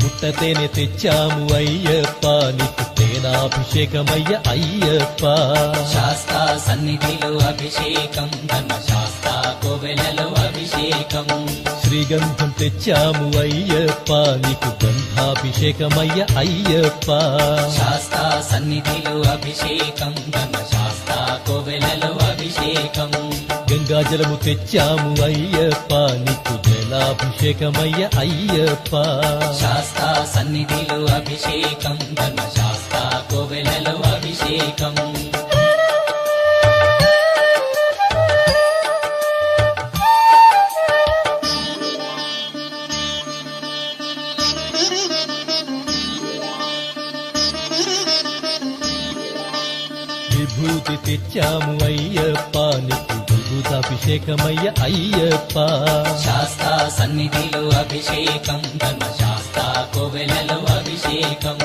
పుట్టతేనె తెచ్చాము అయ్యప్ప నీకు తేనాభిషేకమయ్య అయ్యప్ప శాస్తా సన్నిధిలో అభిషేకం ధర్మశాస్త్ర కోవెలలో అభిషేకం శ్రీగంధం తెచ్చాము అయ్యప్ప నీకు గంధాభిషేకమయ్య అయ్యప్ప శాస్తా సన్నిధిలో అభిషేకం ధర్మశాస్త్ర కోవెలలో అభిషేకం గంగాజలము తెచ్చాము అయ్యప్ప నీకు జలాభిషేకమయ్య అయ్యప్ప శాస్తా సన్నిధిలో అభిషేకం ధర్మశాస్త్ర కోవెలలో అభిషేకం విభూతి తెచ్చాము అయ్యప్ప నీకు విభూతాభిషేకమయ్య అయ్యప్ప శాస్తా సన్నిధిలో అభిషేకం ధర్మశాస్త్ర కోవెలలో అభిషేకం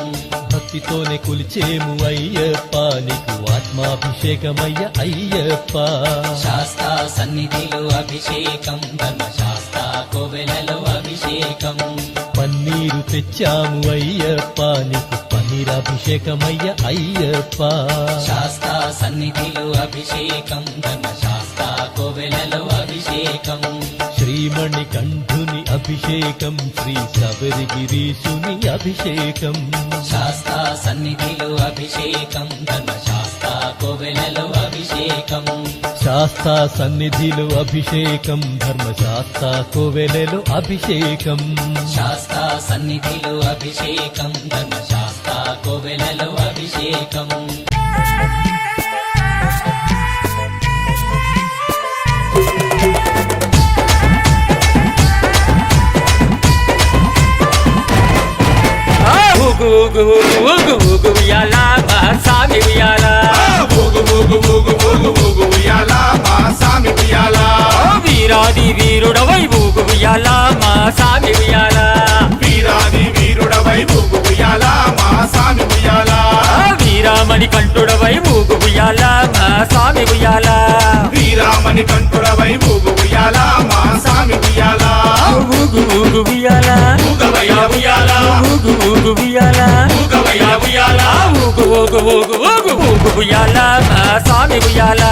భక్తితోనే కొలిచేము అయ్యప్ప నీకు ఆత్మాభిషేకమయ్య అయ్యప్ప శాస్తా సన్నిధిలో అభిషేకం ధర్మశాస్త్ర కోవెలలో అభిషేకం పన్నీరు తెచ్చాము అయ్యప్ప నీకు పన్నీరాభిషేకమయ్య అయ్యప్ప శాస్తా సన్నిధిలో అభిషేకం ధర్మశాస్త్ర కోవెలలో అభిషేకం శ్రీమణి కంఠుని అభిషేకం శ్రీ శబరిగిరీశుని అభిషేకం శాస్తా సన్నిధిలో అభిషేకం ధర్మశాస్త్ర కోవెలలో అభిషేకం శాస్తా సన్నిధిలో అభిషేకం ధర్మశాస్త్ర కోవెలలో అభిషేకం శాస్తా సన్నిధిలో అభిషేకం ధర్మశాస్త్ర కోవెలలో అభిషేకం ఊగు ఊగు ఊగు ఊగు ఉయ్యాల మా సామి ఉయ్యాల ఊగు ఊగు ఊగు ఊగు ఊగు ఉయ్యాల మా సామి ఉయ్యాల వీరాది వీరుడవై ఊగు ఉయ్యాల మా సామి ఉయ్యాల వీరాది వీరుడవై ఊగు ఉయ్యాల మా సామి ఉయ్యాల వీరామణి కంఠుడవై ఊగు ఉయ్యాల మా సామి ఉయ్యాల వీరామణి కంఠుడవై ఊగు ఉయ్యాల మా సామి ఉయ్యాల ఊగు ఊగు ఉయ్యాల ఊగవయ్య ఉయ్యాల ఊగు ఊగు ఉయ్యాల ఊగవయ్య ఉయ్యాల ఊగు ఊగు ఊగు ఊగు ఊగు ఉయ్యాల మా సామి ఉయ్యాల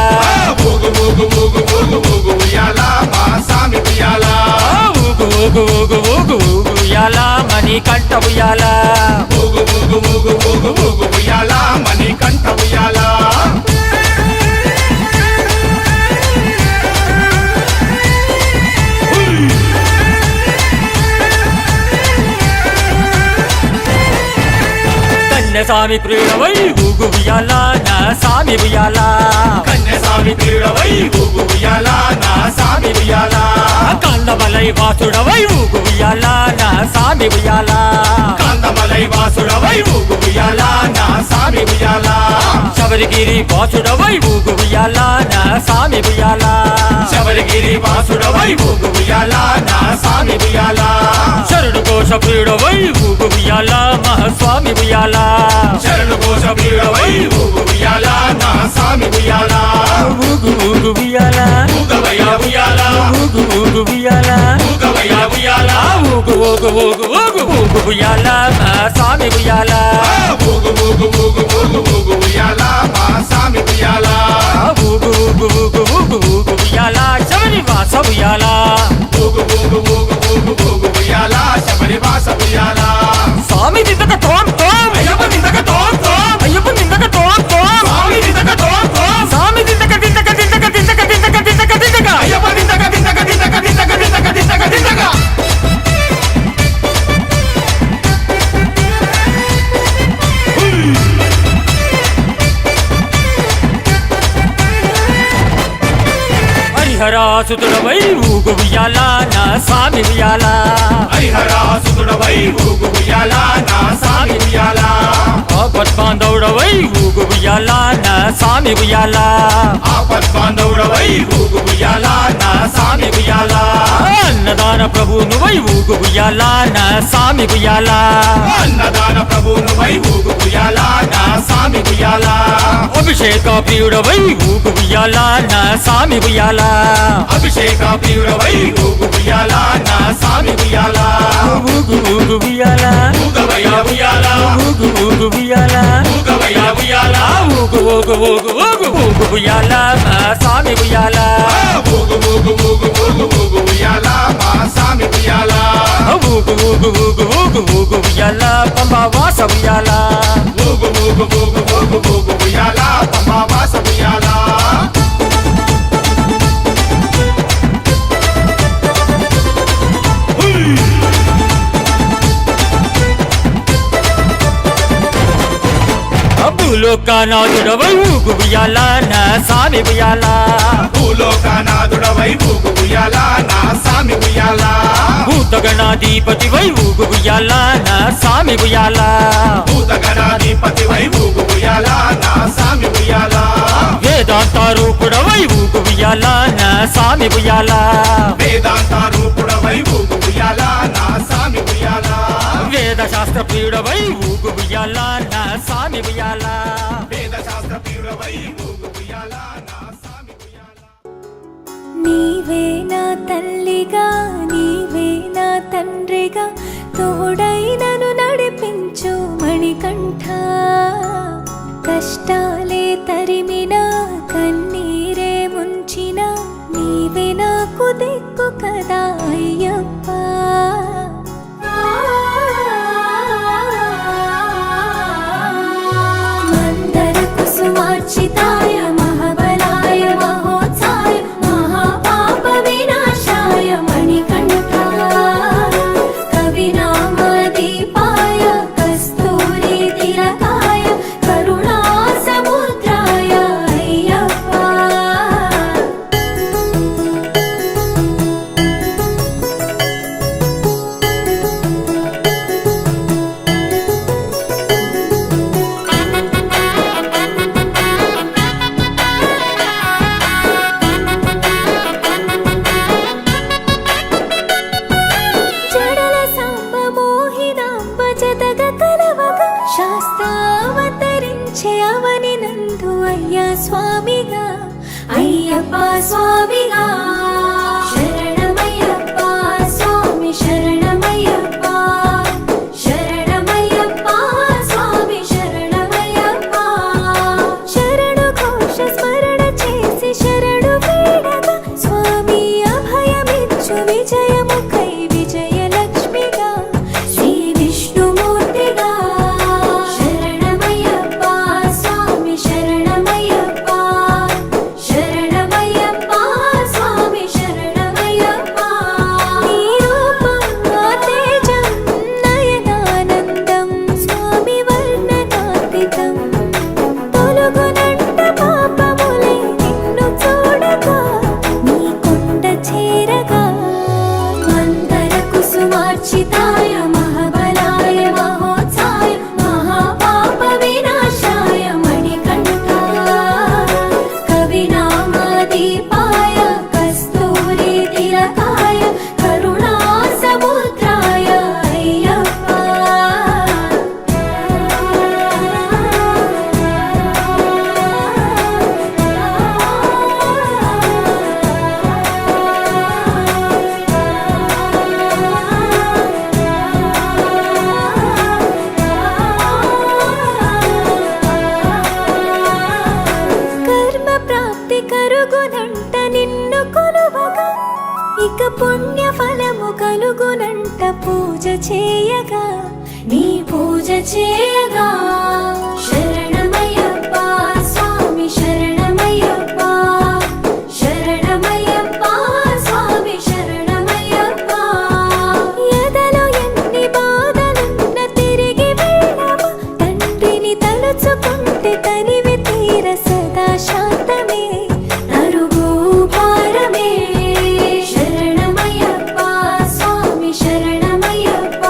ఊగు ఊగు ఊగు ఊగు ఊగు ఉయ్యాల మా సామి ఉయ్యాల ఊగు ఊగు ఊగు ఊగు ఊగు ఉయ్యాల మణి కంఠ ఉయ్యాల ఊగు ఊగు ఊగు ఊగు ఊగు ఉయ్యాల మణి కంఠ ఉయ్యాల కన్యస్వామి ప్రియుడవై ఊగు ఉయ్యాల నా సామి ఉయ్యాల కన్యస్వామి ప్రియుడవై ఊగు ఉయ్యాల నా సామి ఉయ్యాల కందమలై వాసుడవై ఊగు ఉయ్యాల నా సామి ఉయ్యాల కాంతమలై వాసుడవై ఊగు ఉయ్యాల నా సామి ఉయ్యాల శబరిగిరి వాసుడవై ఊగు ఉయ్యాల నా సామి ఉయ్యాల శబరిగిరి వాసుడవై ఊగు ఉయ్యాల నా సామి ఉయ్యాల శరణు కోశ ప్రియుడవై ఊగు ఉయ్యాల మహాస్వామి ఉయ్యాల శరణు కోశ ప్రియుడవై ఊగు ఉయ్యాల నా సామి ఉయ్యాల ఊగు ఊగు ఉయ్యాల ఊగవయ్య ఉయ్యాల ఊగు ఊగు ఉయ్యాల ఊగవయ్య ఉయ్యాల ఊగు ఊగు ఊగు ఊగు ఊగు ఉయ్యాల మహాస్వామి ఉయ్యాల ఊగు ఊగు ఊగు ఊగు ఊగు ఉయ్యాల మా సామి ఉయ్యాల ఊగు ఊగు ఊగు ఊగు ఊగు ఉయ్యాల శబరి వాస ఉయ్యాల ఊగు ఊగు ఊగు ఊగు ఊగు ఉయ్యాల శబరి వాస ఉయ్యాల స్వామి దిద్దక తోం తోం అయ్యప్ప నిందక తోం తోం అయ్యప్ప దిద్దక తోం తోం స్వామి నిందక తోం తోం స్వామి దిద్దక దిద్దక దిద్దక దిద్దక దిద్దక దిద్దక దిద్దక అయ్యప్ప నిందక దిందక దిందక దిందక దిందక దిందక దిందక హరిహరాసుతుడవై ఊగు ఉయ్యాల నా స్వామి ఉయ్యాల హరిహరాసుతుడవై ఊగు ఉయ్యాల నా సామి ఉయ్యాల ఆపద్బాంధవుడవై ఊగు ఉయ్యాల నా స్వామి ఉయ్యాల ఆపద్బాంధవుడవై ఊగు ఉయ్యాల నా సామి ఉయ్యాల అన్నదాన ప్రభువునువై ఊగు ఉయ్యాల నా స్వామి ఉయ్యాల అన్నదాన ప్రభువునువై ఊగు ఉయ్యాల నా సామి ఉయ్యాల అభిషేక ప్రియుడవై ఊగు ఉయ్యాల నా స్వామి ఉయ్యాల అభిషేక ప్రియుడవై ఊగు ఉయ్యాల నా సామి ఉయ్యాల ఊగు ఊగు ఉయ్యాల ఊగవయ్య ఉయ్యాల ఊగు ఊగు ఉయ్యాల ఊగవయ్య ఊగు ఊగు ఊగు ఊగు ఉయ్యాల మా స్వామి ఉయ్యాల ఊగు ఊగు ఊగు ఊగు ఊగు ఉయ్యాల మా స్వామి ఉయ్యాల ఊగు ఊగు ఊగు ఊగు ఊగు ఉయ్యాల పంబా వాస ఉయ్యాల ఊగు ఊగు ఊగు ఊగు ఊగు ఉయ్యాల పంబా వాస ఉయ్యాల భూలోకనాథుడవై ఊగు ఉయ్యాల నా స్వామి ఉయ్యాల భూలోకనాథుడవై ఊగు ఉయ్యాల నా స్వామి ఉయ్యాల భూతగణాధిపతివై ఊగు ఉయ్యాల నా స్వామి ఉయ్యాల భూతగణాధిపతివై ఊగు ఉయ్యాల నా స్వామి ఉయ్యాల వేదాంత రూపుడవై ఊగు ఉయ్యాల నా స్వామి ఉయ్యాల వేదాంత రూపుడవై ఊగు ఉయ్యాల నా స్వామి ఉయ్యాల వేద శాస్త్ర ప్రియుడవై ఊగు ఉయ్యాల నా స్వామి ఉయ్యాల వేద శాస్త్ర ప్రియుడవై ఊగు ఉయ్యాల నా స్వామి ఉయ్యాల నీవే నా తల్లిగా నీవే నా తండ్రిగా తోడై నన్ను నడిపించు మణికంఠ కష్టాలే తరిమిన కన్నీరే ముంచిన నీవే నాకు దిక్కు కదా అయ్యప్ప మందర కుసుమార్చితాయ మహాబలాయ మహోత్సాయ మహాపాప వినాశాయ మణికంఠ కవినామదీపాయ కస్తూరి తిలకాయ కరుణా సముద్రాయ అయ్యప్ప జడల సాంబ మోహినాంబ జతగ కలవగ శాస్త్రావతరించే అవని నందు అయ్యా స్వామిగా అయ్యప్ప స్వామిగా శరణమయ్యప్ప స్వామి శరణమయ్యప్ప శరణమయ్యప్ప స్వామి శరణమయ్యప్ప శరణు ఘోష స్మరణ చేసి శరణు వేడగా స్వామి అభయమిచ్చు విజయముఖై విజయలక్ష్మిగా శ్రీ విష్ణుమూర్తిగా శరణమయ్యప్ప స్వామి శరణమయ్యప్ప శరణమయ్యప్ప స్వామి శరణమయ్యప్ప నీ రూపం తేజం నయనానందం స్వామి వర్ణనాతీతం తొలగునంట పాపములే నిన్ను చూడగా నీ కొండ చేరగా మందర కుసుమార్చితాయ మహాబలాయ మహోత్సాయ మహాపాప వినాశాయ మణికంఠ కవినామదీపాయ కస్తూరి తిలకాయ కరుణా సముద్రాయ అయ్యప్ప కర్మ ప్రాప్తి కరుగునంట నిన్ను కొలువగా ఇక పుణ్య ఫలము కలుగునంట పూజ చేయగా నీ పూజ చేయగా శరణమయ్యప్ప స్వామి శరణమయ్యప్ప శరణమయ్యప్ప స్వామి శరణమయ్యప్ప ఎదలో ఎన్ని బాధలున్న తిరిగి వెళ్ళవ తండ్రిని తలుచుకుంటే తనివి తీర సదా శాంతమే తరుగు భారమే శరణమయ్యప్ప స్వామి శరణమయ్యప్ప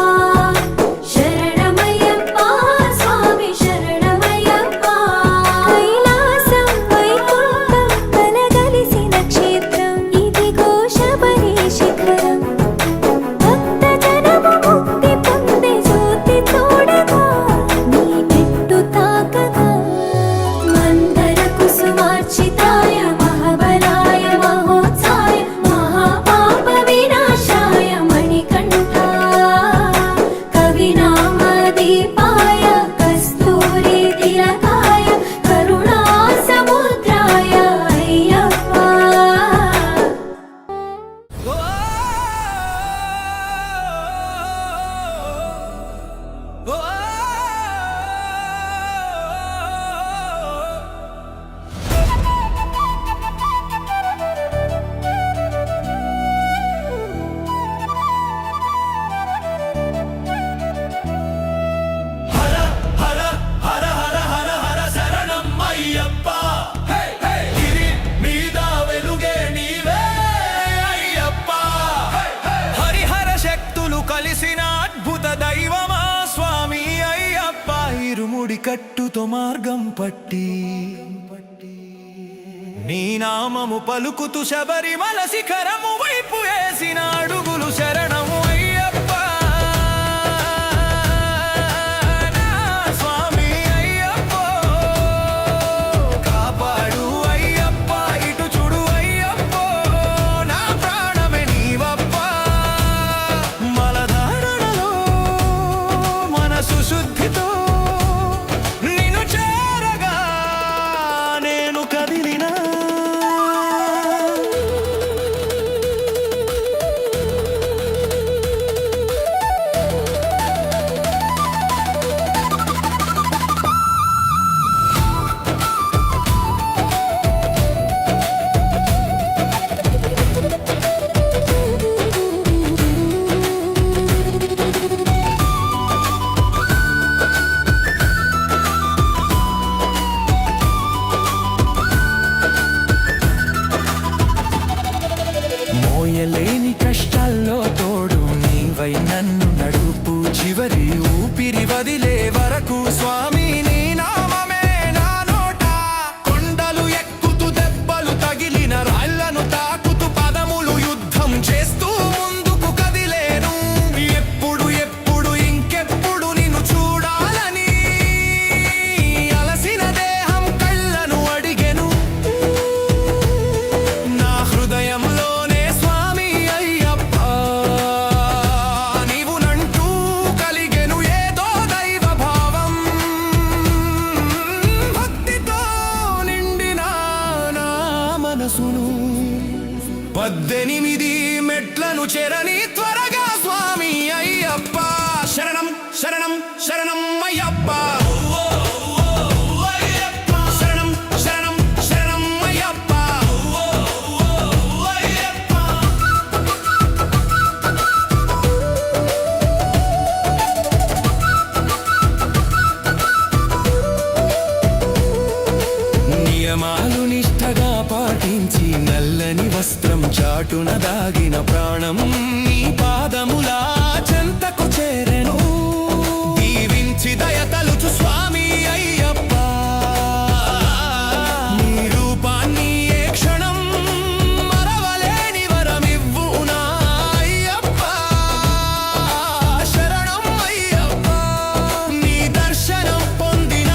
శరణమయ్యప్ప ఇరుముడి కట్టుతో మార్గం పట్టి నీ నామము పలుకుతూ శబరిమల శిఖరము వైపు వేసిన అడుగులు శరణము అయ్యప్ప నా స్వామి అయ్యప్ప కాపాడు అయ్యప్ప ఇటు చూడు అయ్యప్ప నా ప్రాణమే నీవప్ప మలధారణలో మనసు శుద్ధితో నిన్ను చేరగా నేను కదిలినా మోయలేని కష్టాల్లో తోడు నీవై నన్ను నడుపు చివరి ఊపిరి వదిలే వరకు స్వామి నీ నామమే నా నోట కొండలు ఎక్కుతూ దెబ్బలు తగిలిన రాళ్లను తాకుతూ పదములు యుద్ధం చేస్తూ ముందుకు కదిలేను ఎప్పుడు ఎప్పుడు ఇంకెప్పుడు నిన్ను చూడాలని అలసిన దేహం కళ్ళను అడిగెను నా హృదయంలోనే స్వామి అయ్యప్ప నీవు నంటూ కలిగెను ఏదో దైవ భావం భక్తితో నిండిన నా మనసును 18 మెట్లను చెరని త్వరగా స్వామి అయ్యప్ప శరణం శరణం శరణం అయ్యప్ప శరణం శరణం శరణం అయ్యప్ప నియమాలు నిష్ఠగా పాటించి నల్లని వస్త్రం చాటున దాగిన ప్రాణం నీ పాదములా చెంతకు చేరెను దీవించి దయతలుచు స్వామి అయ్యప్ప నీ రూపాన్ని ఏ క్షణం మరవలేని వరమివ్వు నా అయ్యప్ప శరణం అయ్యప్ప నీ దర్శనం పొందిన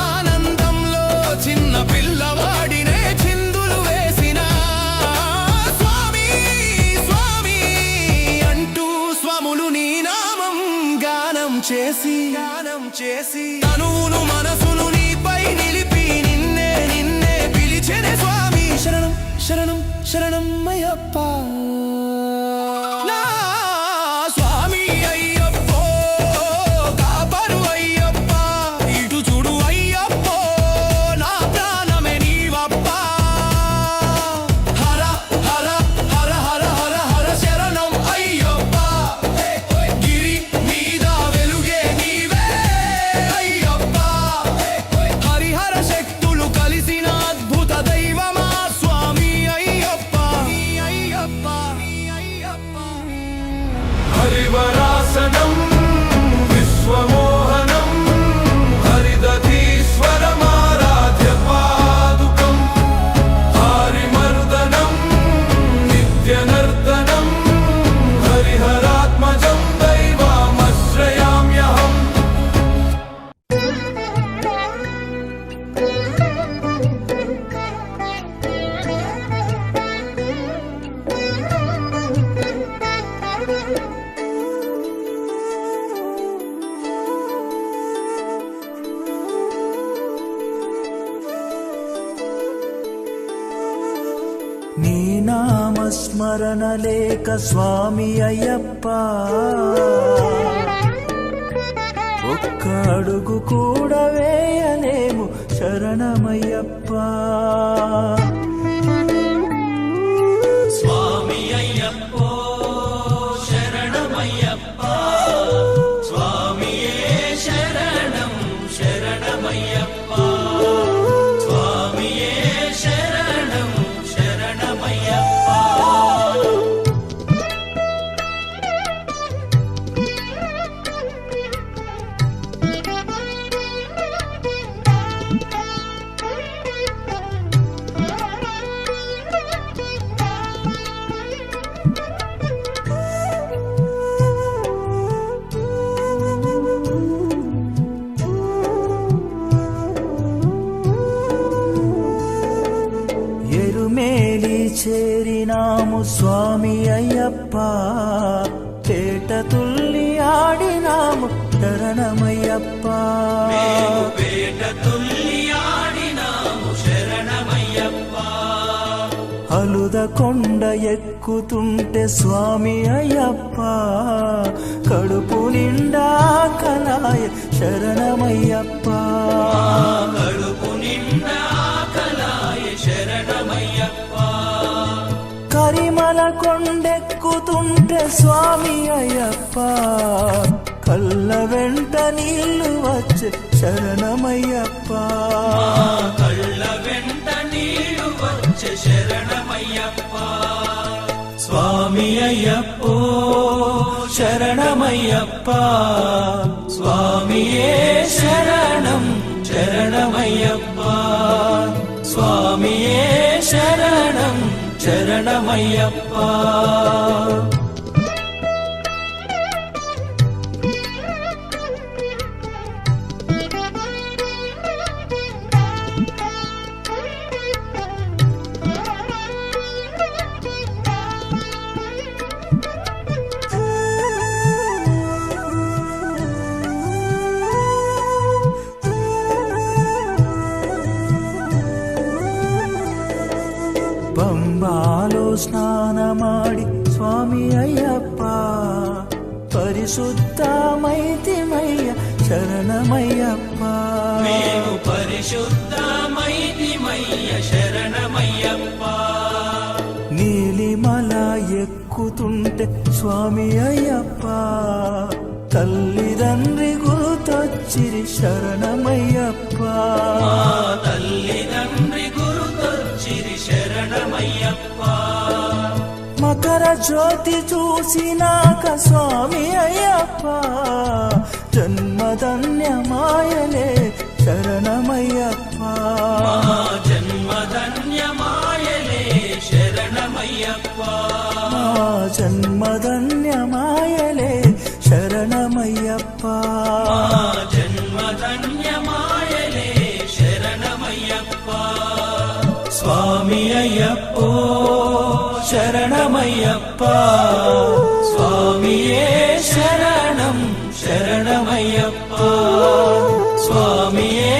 ఆనందంలో చిన్న పిల్లవాడినే చిందులు వేసిన స్వామి స్వామి అంటూ స్వములు నీ నామం గానం చేసి తనువును మనసును నీపై నిలిపి నిన్నే నిన్నే పిలిచెనే స్వామి శరణం శరణం శరణం అయ్యప్ప నా స్వామి అయ్యప్ప కాపాడు అయ్యప్ప ఇటు చూడు అయ్యప్ప నా ప్రాణమే నీవప్ప హర హర హర హర హర హర శరణం అయ్యప్ప గిరి మీద వెలుగే నీవే అయ్యప్ప హరిహర శక్తులు కలిసిన అద్భుత దైవమా స్వామి అయ్యప్ప హరివరాసనం విశ్వమోహనం హరిదధీశ్వరమారాధ్య పాదుకం హరిమర్దనం నిత్యనర్దనం హరిహరాత్మజం దైవమశ్రయామ్యహం నీ నామస్మరణ లేక స్వామి అయ్యప్ప ఒక్క అడుగు కూడా వేయలేము శరణమయ్యప్ప స్వామి అయ్యప్ప శరణమయ్యప్ప స్వామియే శరణం శరణమయ్యప్ప స్వామియే శరణం శరణమయ్యప్ప చేరినాము స్వామి అయ్యప్ప పేట తుల్లి ఆడినాము శరణమయ్యప్ప పేట తుల్లి ఆడినాము శరణమయ్యప్ప అలుద కొండ ఎక్కుతుంటే స్వామి అయ్యప్ప కడుపు నిండా కలాయ శరణమయ్యప్ప కడుపు నిండా కలాయ శరణమయ్యప్ప కరిమల కొండెక్కుతుంటే స్వామి అయ్యప్ప కళ్ళ వెంట నీళ్లు వచ్చే శరణమయ్యప్ప కళ్ళ వెంట నీళ్లు వచ్చే శరణమయ్యప్ప స్వామి అయ్యప్పో శరణమయ్యప్ప స్వామియే శరణం శరణమయ్యప్ప స్వామియే శరణం శరణమయ్యప్ప పంబాలో స్నానమాడి స్వామి అయ్యప్ప పరిశుద్ధమైతిమయ్య శరణమయ్యప్ప మేము పరిశుద్ధమైతిమయ్య శరణమయ్యప్ప నీలిమల ఎక్కుతుంటే స్వామి అయ్యప్ప తల్లిదండ్రి గుర్తొచ్చిరి శరణమయ్యప్ప తల్లిదండ్రి గురుతొచ్చిరి శరణమయ్యప్ప మకర జ్యోతి చూసినాక స్వామి అయ్యప్ప జన్మధన్యమాయలే శరణమయ్యప్ప జన్మధన్యమాయలే శరణమయ్యప్ప జన్మధన్యమాయలే శరణమయ్యప్ప జన్మధన్యమాయలే శరణమయ్యప్ప స్వామి అయ్యప్పో శరణమయ్యప్ప స్వామియే శరణం శరణమయ్యప్ప స్వామియే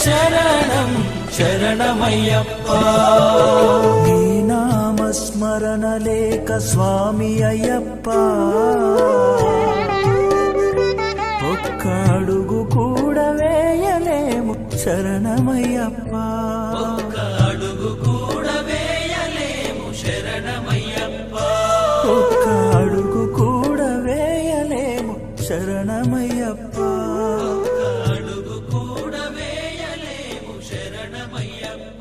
శరణం శరణమయ్యప్ప నీ నామస్మరణ లేక స్వామి అయ్యప్ప ఒక్క అడుగు కూడా వేయలేము శరణమయ్యప్ప అడుగు కూడా వేయలేము శరణమయ్యప్ప ఒక్క అడుగు కూడా వేయలేము శరణమయ్యప్ప అడుగు కూడా వేయలేము శరణమయ్యప్ప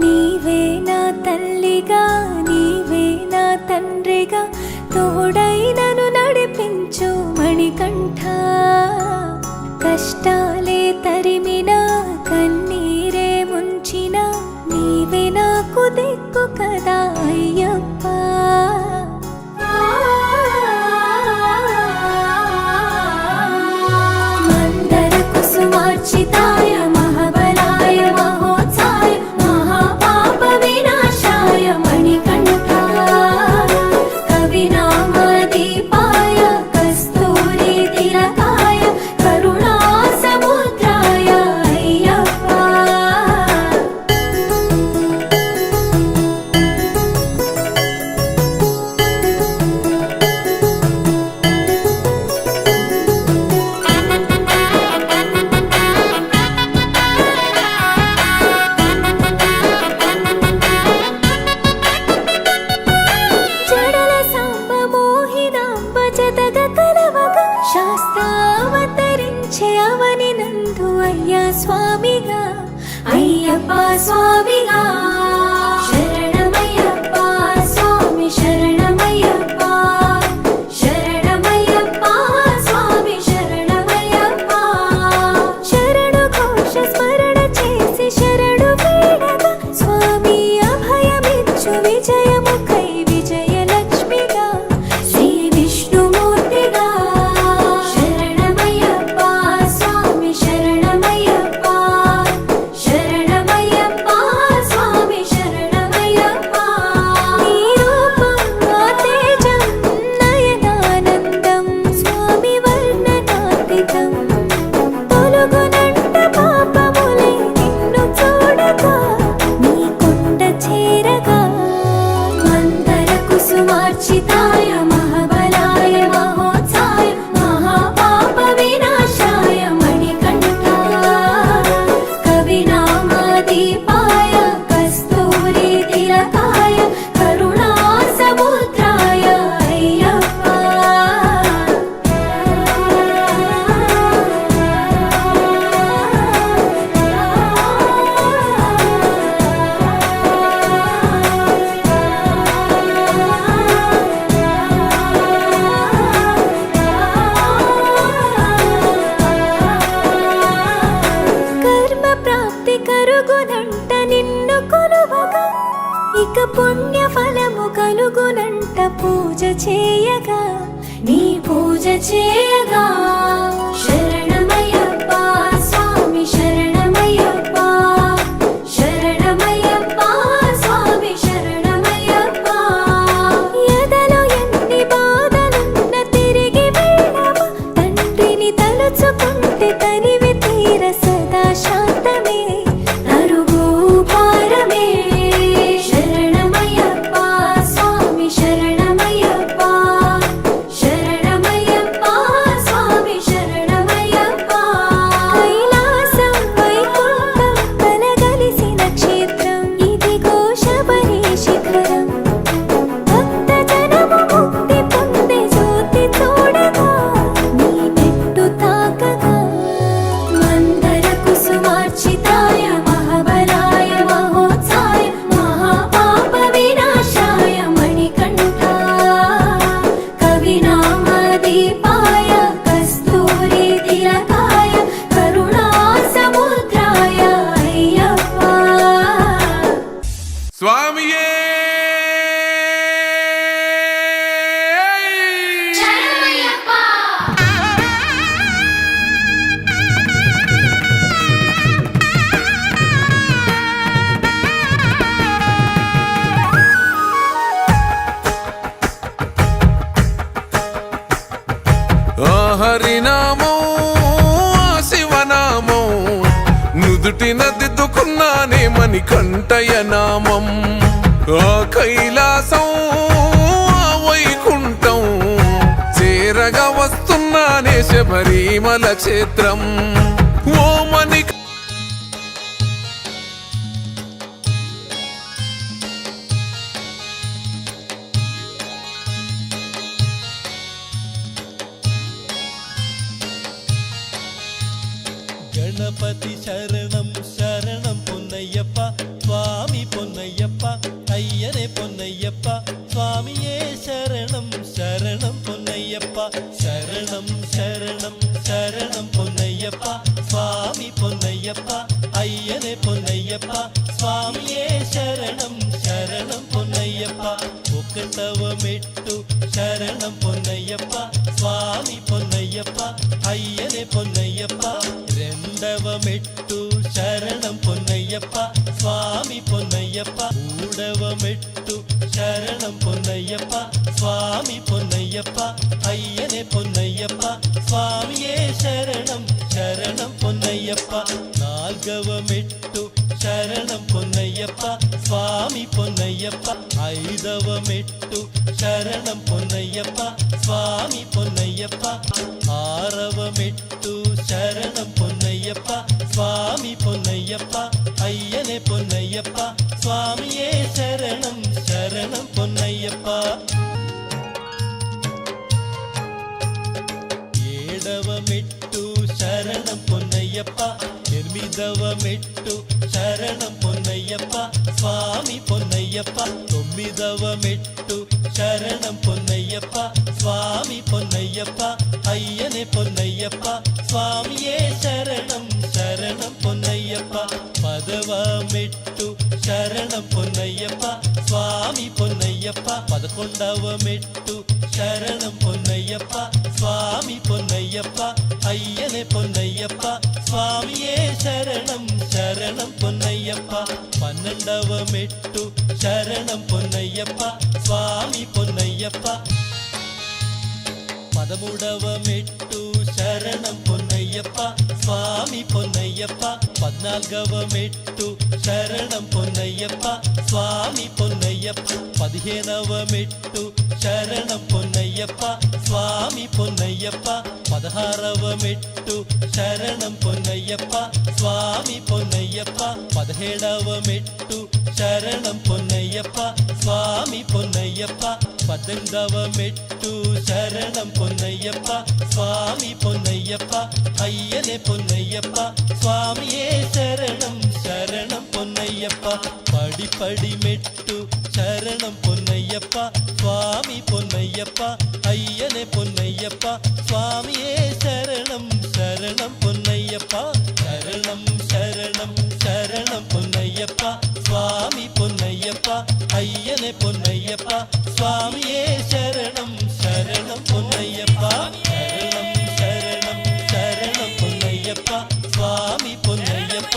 నీవే నా తల్లిగా నీవే నా తండ్రిగా తోడై నన్ను నడిపించు మణికంఠ చేయగా నీ పూజ చేయగా శరణమయ్యప్ప స్వామి శరణమయ్యప్ప శరణమయ్యప్ప స్వామి శరణమయ్యప్ప ఎదలో ఎన్ని బాధలున్న తిరిగి వెళ్ళవా తండ్రిని తలుచుకుంటే తనివి తీర సదా శాంతమే అరుగు పారమే శరణమయ్యప్ప స్వామి శరణమయ్యప్ప శరణమయ్యప్ప స్వామి శరణమయ్యప్ప కైలాసం వైకుంఠం కలగలిసిన క్షేత్రం ఇదిగో శబరి శిఖరం భక్త జనము ముక్తి పొందే జ్యోతి చూడగా నీ మెట్టు తాకగా మందర కుసుమార్చితాయ మహాబలాయ మహోత్సాయ మహాపాప వినాశాయ మణికంఠ కవినామదీపాయ కస్తూరి తిలకాయ కరుణా సముద్రాయ అయ్యప్ప స్వామియే ఆ హరినామం ఆ శివనామం నుదుటిన దిద్దుకున్నానే మణికంఠయ నామం ఆ కైలాసం ఆ వైకుంఠం చేరగా వస్తున్నానే శబరిమల క్షేత్రం ఓ మణి గణపతి శరణం శరణం పొన్నయ్యప్ప స్వామి పొన్నయ్యప్ప అయ్యనే పొన్నయ్యప్ప స్వామియే శరణం శరణం పొన్నయ్యప్ప శరణం శరణం శరణం పొన్నయ్యప్ప స్వామి పొన్నయ్యప్ప అయ్యనే పొన్నయ్యప్ప స్వామియే శరణం శరణం పొన్నయ్యప్ప ఒకటవ మెట్టు శరణం పొన్నయ్యప్ప స్వామి పొన్నయ్యప్ప అయ్యనే పొన్నయ్యప్ప రెండవ మెట్టు శరణం పొన్నయ్యప్ప స్వామి పొన్నయ్యప్ప మూడవ మెట్టు శరణం పొన్నయ్యప్ప స్వామి పొన్నయ్యప్ప అయ్యనే పొన్నయ్యప్ప స్వామియే శరణం శరణం పొన్నయ్యప్ప నాల్గవ మెట్టు శరణం పొన్నయ్యప్ప స్వామి పొన్నయ్యప్ప ఐదవ మెట్టు శరణం పొన్నయ్యప్ప స్వామి పొన్నయ్యప్ప ఆరవ మెట్టు శరణం పొన్నయ్యప్ప స్వామి పొన్నయ్యప్ప అయ్యనే పొన్నయ్యప్ప స్వామియే శరణం శరణం పొన్నయ్యప్ప ఏడవ మెట్టు శరణం పొన్నయ్యప్ప ఎనిమిదవ మెట్టు శరణం పొన్నయ్యప్ప స్వామి పొన్నయ్యప్ప తొమ్మిదవ మెట్టు శరణం పొన్నయ్యప్ప స్వామి పొన్నయ్యప్ప అయ్యనే పొన్నయ్యప్ప స్వామియే శరణం శరణం పొన్నయ్యప్ప పదవ మెట్టు శరణం పొన్నయ్యప్ప స్వామి పొన్నయ్యప్ప పదకొండవ మెట్టు శరణం పొన్నయ్యప్ప స్వామి పొన్నయ్యప్ప అయ్యనే పొన్నయ్యప్ప స్వామియే శరణం శరణం పొన్నయ్యప్ప పన్నెండవ మెట్టు శరణం పొన్నయ్యప్ప స్వామి పొన్నయ్యప్ప పదమూడవ మెట్టు శరణం పొన్నయ్యప్ప స్వామి పొన్నయ్యప్ప పద్నాల్గవ మెట్టు శరణం పొన్నయ్యప్ప స్వామి పొన్నయ్యప్ప పదిహేనవ మెట్టు శరణం పొన్నయ్యప్ప స్వామి పొన్నయ్యప్ప పదహారవ మెట్టు శరణం పొన్నయ్యప్ప స్వామి పొన్నయ్యప్ప పదిహేడవ మెట్టు శరణం పొన్నయ్యప్ప స్వామి పొన్నయ్యప్ప పద్దెనిమిదవ మెట్టు శరణం పొన్నయ్యప్ప స్వామి పొన్నయ్యప్ప అయ్యనే పొన్నయ్యప్ప స్వామియే శరణం శరణం పొన్నయ్యప్ప పడి పడి మెట్టు శరణం పొన్నయ్యప్ప స్వామి పొన్నయ్యప్ప అయ్యనే పొన్నయ్యప్ప స్వామియే శరణం శరణం పొన్నయ్యప్ప శరణం శరణం శరణం పొన్నయ్యప్ప స్వామి పొన్నయ్యప్ప అయ్యనే పొన్నయ్యప్ప స్వామియే శరణం శరణం పొన్నయ్యప్ప శరణం శరణం శరణం పొన్నయ్యప్ప స్వామి పొన్నయ్యప్ప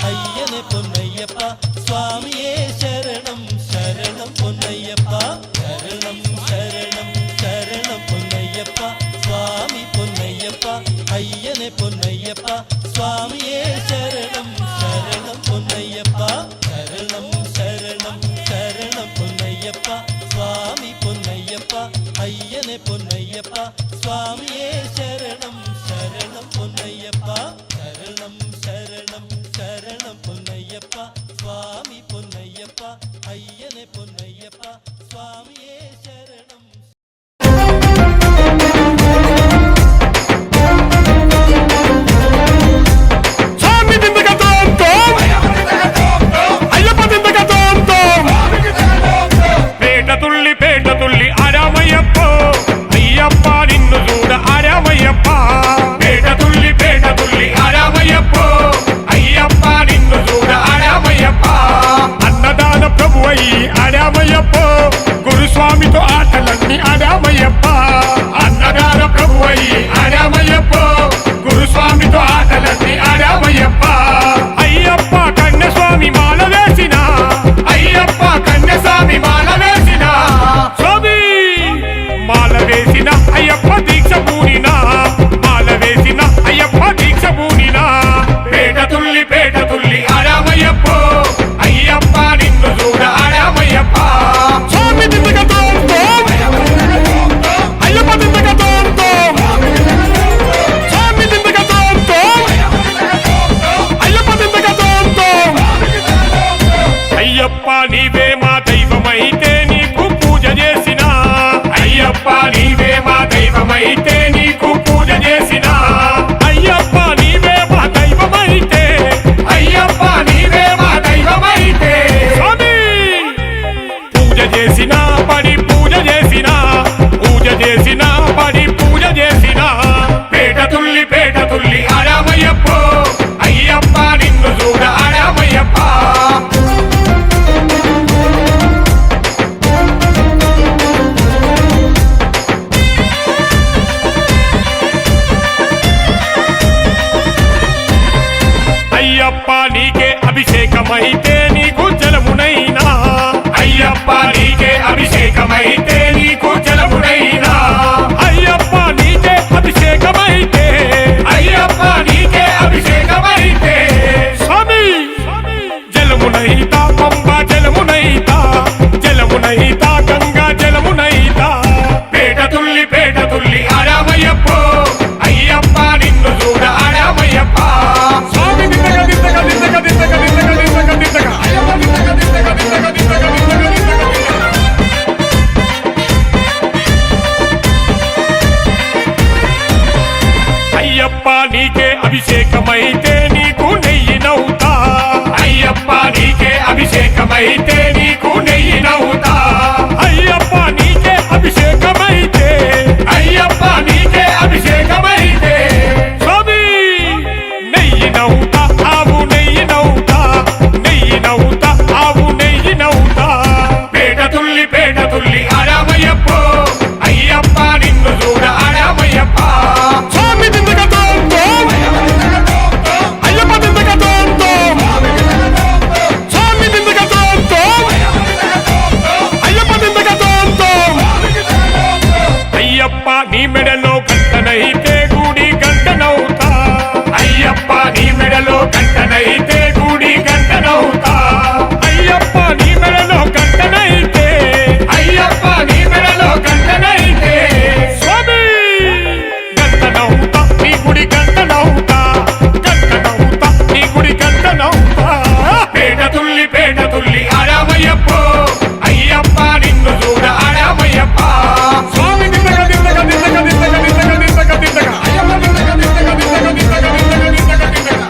అయ్యనే పొన్నయ్యప్ప స్వామియే శరణం శరణం పొన్నయ్యప్ప శరణం శరణం శరణం పొన్నయ్యప్ప స్వామి పొన్నయ్యప్ప అయ్యనే పొన్నయ్యప్ప స్వామియే శరణం శరణం పొన్నయ్యప్ప శరణం శరణం శరణం పొన్నయ్యప్ప స్వామి పొన్నయ్యప్ప అయ్యనే పొన్నయ్యప్ప స్వామియే శరణం శరణం పొన్నయ్యప్ప శరణం శరణం శరణం పొన్నయ్యప్ప స్వామి పొన్నయ్యప్ప అయ్యనే పొన్నయ్యప్ప స్వామియే శరణం. పేట తుల్లి ఆరామయ్యప్ప అయ్యప్ప నిన్ను చూడ ఆరామయ్యప్ప పేట తుల్లి ఆరామయ్యప్ప అయ్యప్ప నిన్ను చూడ ఆరామయ్యప్ప అన్నదాన ప్రభు అయ్యి ఆరామయ్యప్ప గురుస్వామితో ఆటలన్నీ ఆరామయ్యప్ప అన్నదాన ప్రభు అయ్యి ఆరామయ్యప్ప గురుస్వామితో ఆటలన్నీ ఆరామయ్యప్ప అయ్యప్ప కన్యస్వామి మాల వేసిన అయ్యప్ప కన్యస్వామి మాల వేసిన స్వామి మాల వేసిన అయ్యప్ప దీక్ష పూనినా మాల వేసిన అయ్యప్ప దీక్ష పూనినా పేట తుల్లి ఆరామయ్యప్ప అయ్యప్ప నిన్ను చూడ ఆరామయ్యప్ప స్వామి దిందక అయ్యప్ప దిందక స్వామి దిందక అయ్యప్ప దిందక అయ్యప్ప నీవే మా దైవమైతే నీకు పూజ చేసిన అయ్యప్ప నీవే మా దైవమైతే నీకు పూజ చేసిన అయ్యప్ప నీవే మా దైవమైతే అయ్యప్ప నీవే మా దైవమైతే స్వామి పూజ చేసిన పడి పూజ చేసిన పూజ చేసిన పడి పూజ చేసిన పేట తుల్లి ఆరామయ్యప్ప అయ్యప్ప నిన్ను చూడ ఆరామయ్యప్ప అయ్యప్ప నీకే అభిషేకమైతే నీకు జలమునైనా అయ్యప్ప నీకే అభిషేకమైతే నీకు జలమునైనా అయ్యప్ప నీకే అభిషేకమైతే అయ్యప్ప నీకే అభిషేకమైతే స్వామి జలమునైతా పంబ జలమునైతా జలమునైతా గంగా జలమునైతా పేట తుల్లి ఆరామయ్యప్ప అయ్యప్ప నిన్ను చూడ ఆరామయ్యప్ప స్వామి దిందక దిందక దిందక దిందక దిందక దిందక దిందక అయ్యప్ప దిందక దిందక దిందక దిందక దిందక దిందక అయ్యప్ప నీకే అభిషేకమైతే నీకు నెయ్యి నవ్వుతా అయ్యప్ప నీకే అభిషేకమైతే నీకు నెయ్యి నవ్వుతా అయ్యప్ప నీకే అభిషేకమైతే అయ్యప్ప నీకే అభిషేకమైతే స్వామి నెయ్యి నవ్వుతా ఆవు నెయ్యి నవ్వుతా నెయ్యి నవ్వుతా ఆవు నెయ్యి నవ్వుతా పేట తుల్లి ఆరామయ్యప్ప అయ్యప్ప నిన్ను చూడ ఆరామయ్యప్ప స్వామి దిందక అయ్యప్ప దిందక స్వామి దిందక అయ్యప్ప దిందక అయ్యప్ప నీ మెడలో గంటనైతే గుడి గంటనవుతా అయ్యప్ప నీ మెడలో గంటనైతే గుడి గంటనవుతా అయ్యప్ప నీ మెడలో గంటనైతే అయ్యప్ప నీ మెడలో గంటనైతే స్వామి గంటనవుతా నీ గుడి గంటనవుతా గంటనవుతా నీ గుడి గంటనవుతా పేట తుల్లి ఆరామయ్యప్ప అయ్యప్ప నిన్ను చూడ ఆరామయ్యప్ప స్వామి దిందక దిందక దిందక దిందక దిందక దిందక దిందక అయ్యప్ప దిందక దిందక దిందక దిందక దిందక దిందక దిందక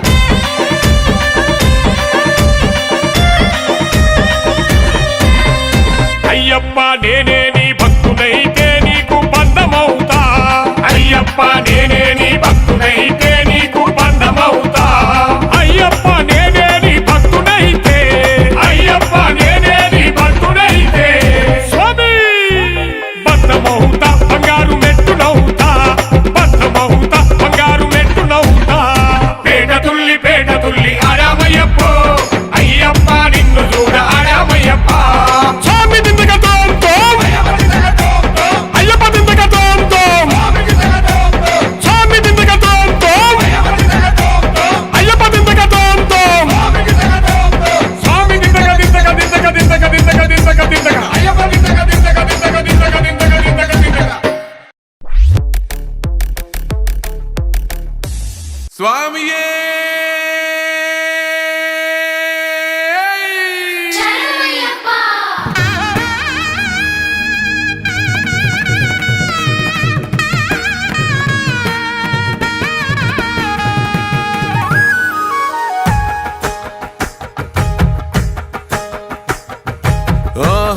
స్వామియే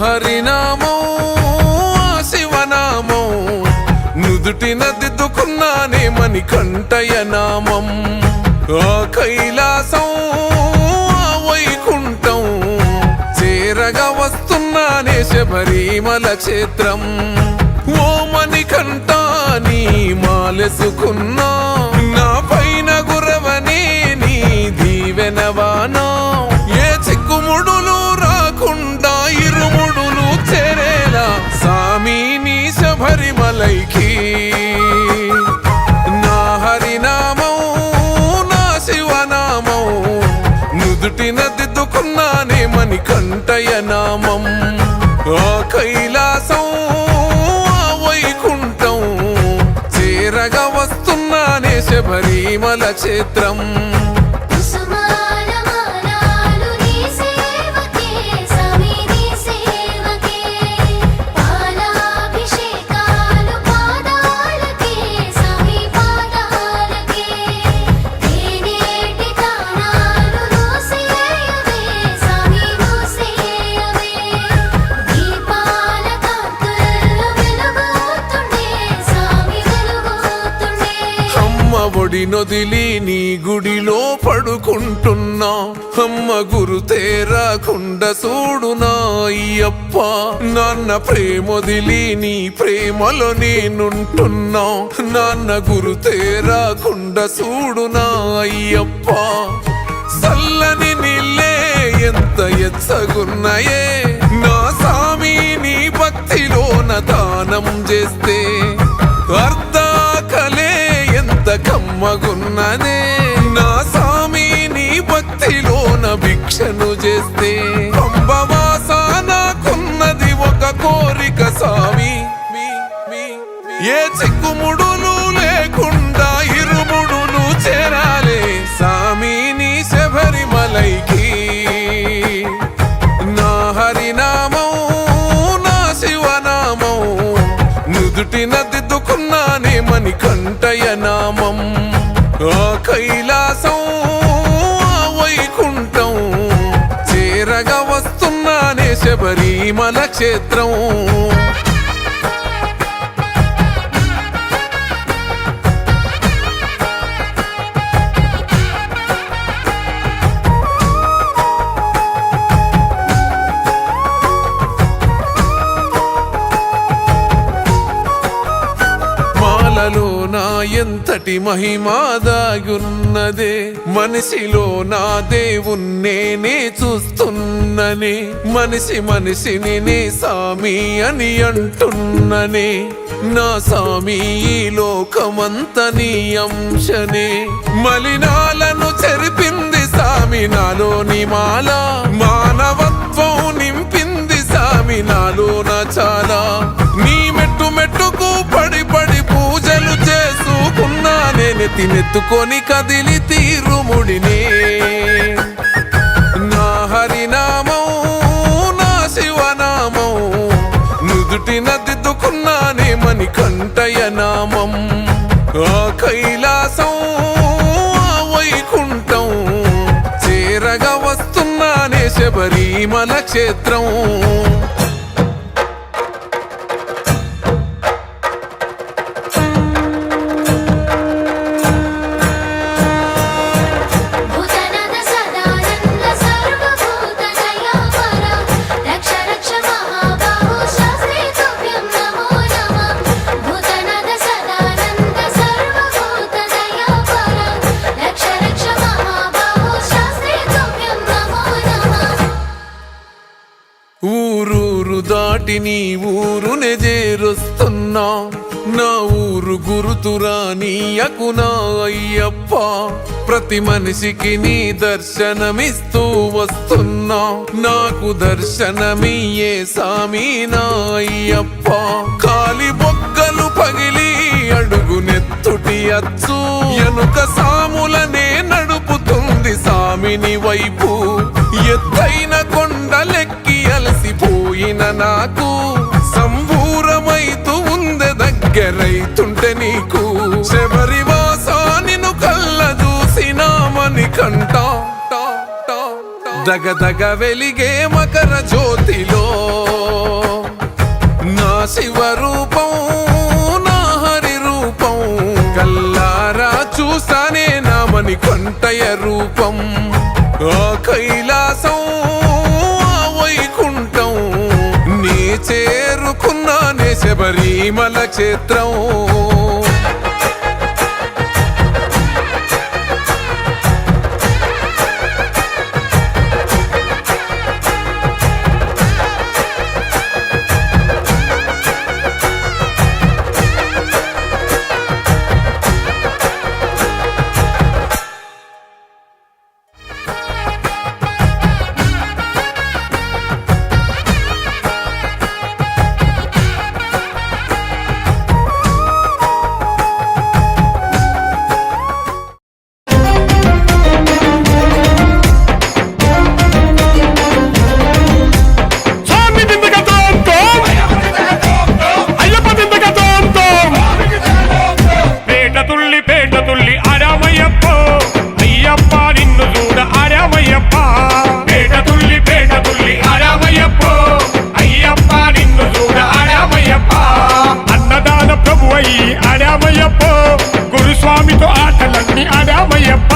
హరినామం శివనామం నుదుటిన దిద్దుకున్నానే మణికంఠయ నామం ఆ కైలాసం ఆ వైకుంఠం చేరగా వస్తున్నానే శబరిమల క్షేత్రం ఓ మణికంఠ నీ మాలెసుకున్నా నా పైన గురవనే నీ దీవెనవానా ఏ చిక్కుముడులు రాకుండా ఇరుముడులు చేరేలా సామి నీ శబరిమలైకి నా హరినామం నా శివనామం నుదుటిన దిద్దుకున్నానే మణికంఠయ నామం ఆ కైలాసం ఆ వైకుంఠం చేరగా వస్తున్నానే శబరిమల క్షేత్రం ఒడి నొదిలి నీ గుడిలో పడుకుంటున్నా అమ్మ గురుతే రాకుండా చూడునా అయ్యప్ప నాన్న ప్రేమొదిలి నీ ప్రేమలో నేనుంటున్నా నాన్న గురుతే రాకుండా చూడునా అయ్యప్ప చల్లని నీళ్ళే ఎంత ఎచ్చగున్నాయే నా సామి నీ భక్తిలోన దానం చేస్తే అర్ధాకలే ఎంత కమ్మగున్నదే నా సామి నీ భక్తిలోన భిక్షను చేస్తే పంబవాస నాకున్నది ఒక కోరిక సామి ఏ చిక్కుముడులు లేకుండా ఇరుముడులు చేరాలే సామి నీ శబరిమలైకి నా హరినామం నా శివనామం నుదుటిన దిద్దుకున్నానే మణికంఠయ నామం ఆ కైలాసం ఆ వైకుంఠం చేరగా వస్తున్నానే శబరిమల క్షేత్రం నా ఎంతటి మహిమాదాగున్నదే మనిషిలో నా దేవుణ్ణే చూస్తున్ననే మనిషిని నే సామి అని అంటున్ననే నా సామి ఈ లోకమంత నీ అంశనే మలినాలను చెరిపింది సామి నాలోని మాల మానవత్వం నింపింది సామి నాలోన చాలా నీ మెట్టు మెట్టుకు పడి పడి పూజలు చేసుకున్నా నెత్తినెత్తుకొని కదిలి తీరుముడినే నా హరినామం నా శివనామం నుదుటిన దిద్దుకున్నానే మణికంఠయ నామం ఆ కైలాసం ఆ వైకుంఠం చేరగా వస్తున్నానే శబరిమల క్షేత్రం దాటి నీ ఊరునే చేరుస్తున్నా నా ఊరు గురుతురా నీయకునా అయ్యప్ప ప్రతి మనిషికి నీ దర్శనమిస్తూ వస్తున్నా నాకు దర్శనమియ్యే సామి నా అయ్యప్ప కాలి బొగ్గలు పగిలి అడుగు నెత్తుటి అచ్చు ఎనుక సాముల స్వామిని వైపు ఎత్తైన కొండలెక్కి అలసిపోయిన నాకు సంబూరమైతూ ఉందె దగ్గరైతుంటే నీకు శబరివాస నిన్ను కళ్ళ చూసినామని కంట దగదగ వెలిగే మకర జ్యోతిలో నా శివరూపం నా హరి రూపం కల్లారా చూసానే నామని కొంటయ రూపం ఆ కైలాసం ఆ వైకుంఠం నీ చేరుకున్నానే శబరిమల క్షేత్రం గురుస్వామితో ఆటలన్నీ ఆడామయ్యప్ప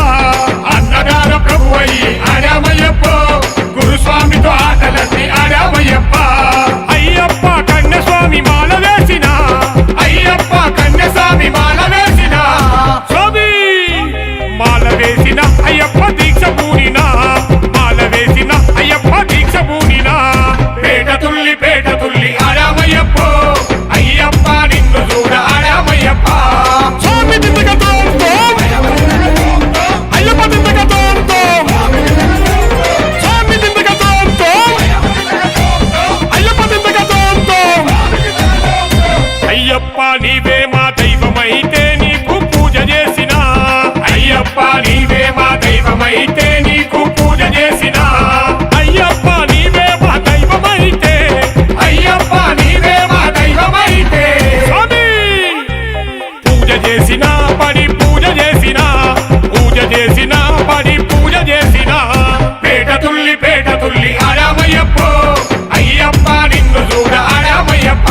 అన్నదాన ప్రభు అయ్యి ఆడామయ్యప్ప గురుస్వామితో ఆటలన్నీ ఆడామయ్యప్ప అయ్యప్ప కన్యస్వామి మాల వేసిన అయ్యప్ప కన్యస్వామి మాల వేసిన స్వామి మాల వేసిన అయ్యప్ప దీక్ష పూనిన మాల వేసిన అయ్యప్ప దీక్ష పూనిన పేట తుల్లి ఆడామయ్యప్ప అయ్యప్ప నిన్ను చూడ ఆడామయ్యప్ప స్వామి దిద్దగతో అయ్యప్ప దిద్దగతో స్వామి దిద్దగతో అయ్యప్ప దిద్దగతో అయ్యప్ప నీవే మా దైవమైతే నీకు పూజ చేసిన అయ్యప్ప నీవే మా దైవమైతే నీకు పూజ చేసిన అయ్యప్ప నీవే మా దైవమైతే అయ్యప్ప నీవే మా దైవమైతే స్వామి పూజ చేసిన పడి పూజ చేసిన పూజ చేసిన పడి పూజ చేసిన పేట తుల్లి ఆడామయ్యప్ప అయ్యప్ప నిన్ను చూడ ఆడామయ్యప్ప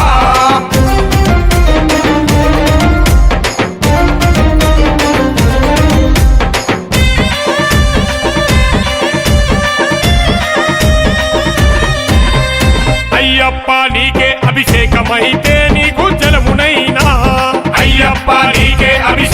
అయ్యప్ప నీకే అభిషేకమైతే నీకు జలమునైనా అయ్యప్ప నీకే అభిషేకం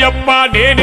అయ్యప్ప నేనే